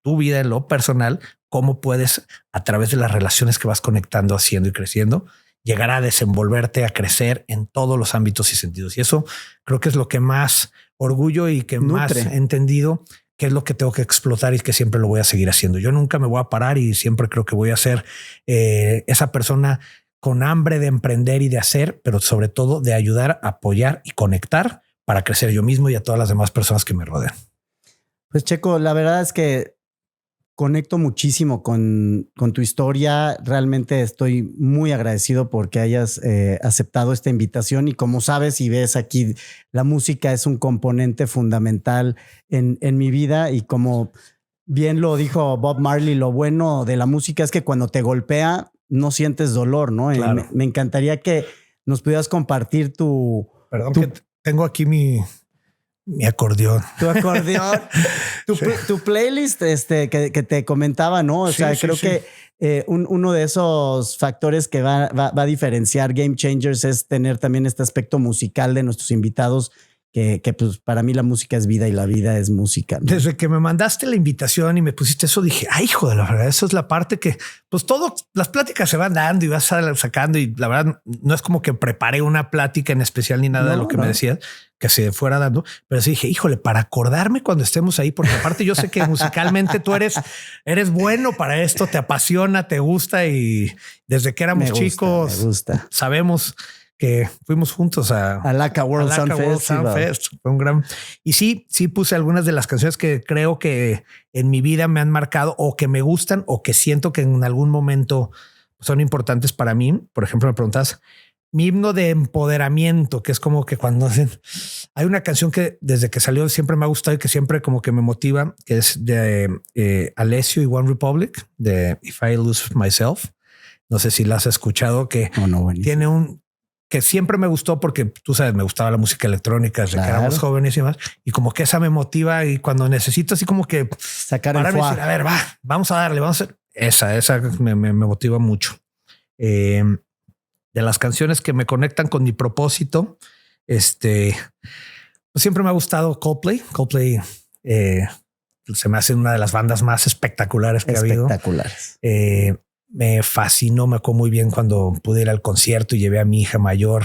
Speaker 1: tu vida en lo personal, cómo puedes a través de las relaciones que vas conectando, haciendo y creciendo, llegar a desenvolverte, a crecer en todos los ámbitos y sentidos. Y eso creo que es lo que más orgullo y que más he entendido que es lo que tengo que explotar y que siempre lo voy a seguir haciendo. Yo nunca me voy a parar y siempre creo que voy a ser esa persona con hambre de emprender y de hacer, pero sobre todo de ayudar, apoyar y conectar para crecer yo mismo y a todas las demás personas que me rodean.
Speaker 2: Pues Checo, la verdad es que conecto muchísimo con tu historia. Realmente estoy muy agradecido porque hayas aceptado esta invitación y como sabes y ves aquí, la música es un componente fundamental en mi vida y como bien lo dijo Bob Marley, lo bueno de la música es que cuando te golpea no sientes dolor, ¿no?
Speaker 1: Claro.
Speaker 2: Me encantaría que nos pudieras compartir
Speaker 1: Perdón, que tengo aquí mi acordeón.
Speaker 2: Tu acordeón. tu playlist que te comentaba, ¿no? O sea, creo que uno de esos factores que va a diferenciar Game Changers es tener también este aspecto musical de nuestros invitados, que pues para mí la música es vida y la vida es música, ¿no?
Speaker 1: Desde que me mandaste la invitación y me pusiste eso, dije, ay, hijo de la verdad, eso es la parte que pues las pláticas se van dando y vas sacando y la verdad no es como que preparé una plática en especial ni nada de lo que me decías que se fuera dando, pero sí dije, híjole, para acordarme cuando estemos ahí, porque aparte yo sé que musicalmente tú eres bueno para esto, te apasiona, te gusta y desde que éramos chicos sabemos que fuimos juntos a
Speaker 2: Laca World Sound
Speaker 1: Fest. Fue un gran... Y sí puse algunas de las canciones que creo que en mi vida me han marcado o que me gustan o que siento que en algún momento son importantes para mí. Por ejemplo, me preguntas mi himno de empoderamiento, que es como que cuando hay una canción que desde que salió siempre me ha gustado y que siempre como que me motiva, que es de Alessio y One Republic, de If I Lose Myself. No sé si la has escuchado, que tiene que siempre me gustó porque tú sabes, me gustaba la música electrónica desde que éramos jóvenes y demás. Y como que esa me motiva y cuando necesito así como que
Speaker 2: sacar el
Speaker 1: decir, a ver, vamos a darle, vamos a hacer esa me motiva mucho. De las canciones que me conectan con mi propósito, pues siempre me ha gustado Coldplay. Coldplay se me hace una de las bandas más espectaculares que ha habido. Me fascinó, me acuerdo muy bien cuando pude ir al concierto y llevé a mi hija mayor,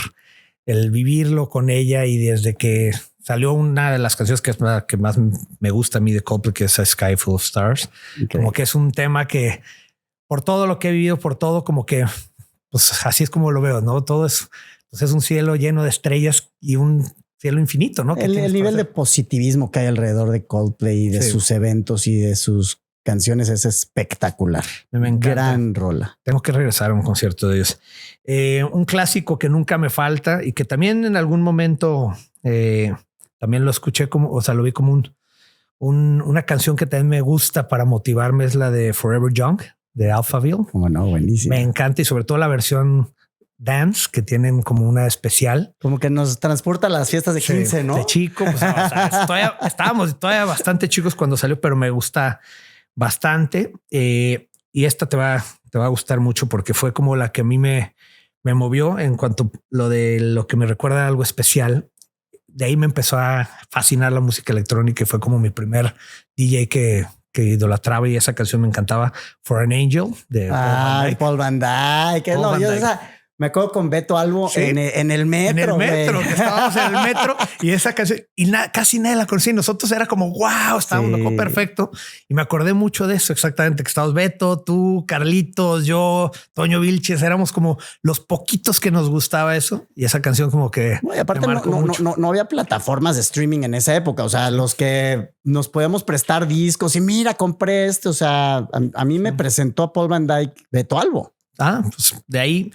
Speaker 1: el vivirlo con ella y desde que salió una de las canciones que más me gusta a mí de Coldplay, que es A Sky Full of Stars, como que es un tema que por todo lo que he vivido, por todo como que pues así es como lo veo, ¿no? Todo es un cielo lleno de estrellas y un cielo infinito, ¿no?
Speaker 2: El nivel de positivismo que hay alrededor de Coldplay y de sus eventos y de sus canciones es espectacular.
Speaker 1: Me encanta.
Speaker 2: Gran rola.
Speaker 1: Tengo que regresar a un concierto de ellos. Un clásico que nunca me falta y que también en algún momento también lo escuché lo vi como una canción que también me gusta para motivarme, es la de Forever Young de Alphaville.
Speaker 2: Bueno, buenísimo.
Speaker 1: Me encanta y sobre todo la versión dance que tienen como una especial.
Speaker 2: Como que nos transporta a las fiestas de 15, ¿no?
Speaker 1: De chico. Pues, estábamos todavía bastante chicos cuando salió, pero me gusta bastante. Y esta te va a gustar mucho porque fue como la que a mí me movió en cuanto lo que me recuerda a algo especial. De ahí me empezó a fascinar la música electrónica y fue como mi primer DJ que idolatraba y esa canción me encantaba. For an Angel de
Speaker 2: Paul Van Dyke. Me acuerdo con Beto Albo en el metro.
Speaker 1: En el metro, que estábamos en el metro y esa canción y casi nadie la conocía. Nosotros era como wow, estábamos loco perfecto. Y me acordé mucho de eso exactamente, que estábamos Beto, tú, Carlitos, yo, Toño Vilches, éramos como los poquitos que nos gustaba eso. Y esa canción como que
Speaker 2: aparte no había plataformas de streaming en esa época. O sea, los que nos podíamos prestar discos y mira, compré este. O sea, a mí me presentó a Paul Van Dyke Beto Albo.
Speaker 1: Pues de ahí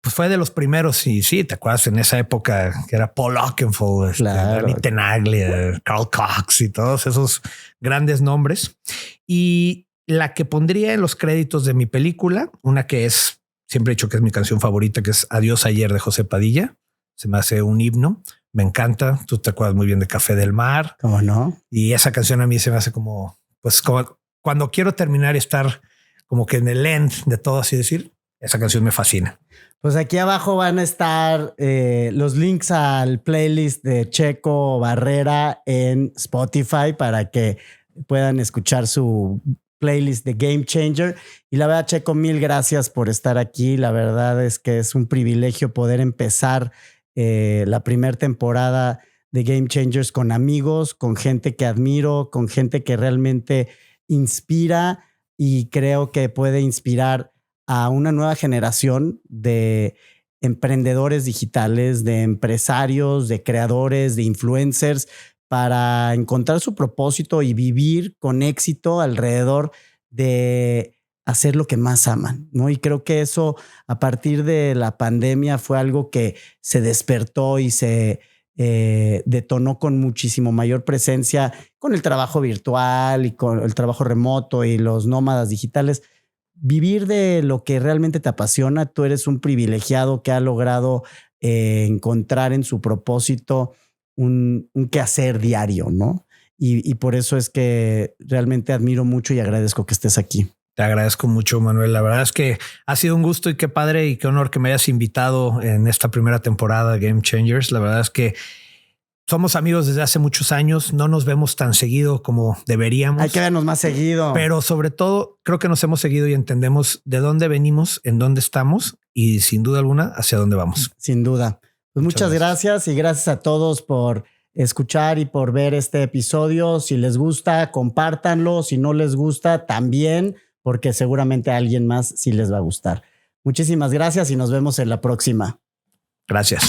Speaker 1: pues fue de los primeros. Y sí, te acuerdas en esa época que era Paul Oakenfold, Danny Tenaglia, Carl Cox y todos esos grandes nombres. Y la que pondría en los créditos de mi película, una que es, siempre he dicho que es mi canción favorita, que es Adiós Ayer de José Padilla. Se me hace un himno. Me encanta. Tú te acuerdas muy bien de Café del Mar.
Speaker 2: ¿Cómo no?
Speaker 1: Y esa canción a mí se me hace como, pues como cuando quiero terminar y estar como que en el end de todo, así decir, esa canción me fascina.
Speaker 2: Pues aquí abajo van a estar los links al playlist de Checo Barrera en Spotify para que puedan escuchar su playlist de Game Changer. Y la verdad, Checo, mil gracias por estar aquí. La verdad es que es un privilegio poder empezar la primera temporada de Game Changers con amigos, con gente que admiro, con gente que realmente inspira y creo que puede inspirar a una nueva generación de emprendedores digitales, de empresarios, de creadores, de influencers para encontrar su propósito y vivir con éxito alrededor de hacer lo que más aman, ¿no? Y creo que eso a partir de la pandemia fue algo que se despertó y se detonó con muchísimo mayor presencia con el trabajo virtual y con el trabajo remoto y los nómadas digitales. Vivir de lo que realmente te apasiona. Tú eres un privilegiado que ha logrado encontrar en su propósito un quehacer diario, ¿no? Y por eso es que realmente admiro mucho y agradezco que estés aquí.
Speaker 1: Te agradezco mucho, Manuel. La verdad es que ha sido un gusto y qué padre y qué honor que me hayas invitado en esta primera temporada de Game Changers. La verdad es que somos amigos desde hace muchos años, no nos vemos tan seguido como deberíamos.
Speaker 2: Hay que vernos más seguido.
Speaker 1: Pero sobre todo creo que nos hemos seguido y entendemos de dónde venimos, en dónde estamos y sin duda alguna hacia dónde vamos.
Speaker 2: Sin duda. Pues muchas gracias y gracias a todos por escuchar y por ver este episodio. Si les gusta, compártanlo. Si no les gusta, también, porque seguramente a alguien más sí les va a gustar. Muchísimas gracias y nos vemos en la próxima.
Speaker 1: Gracias.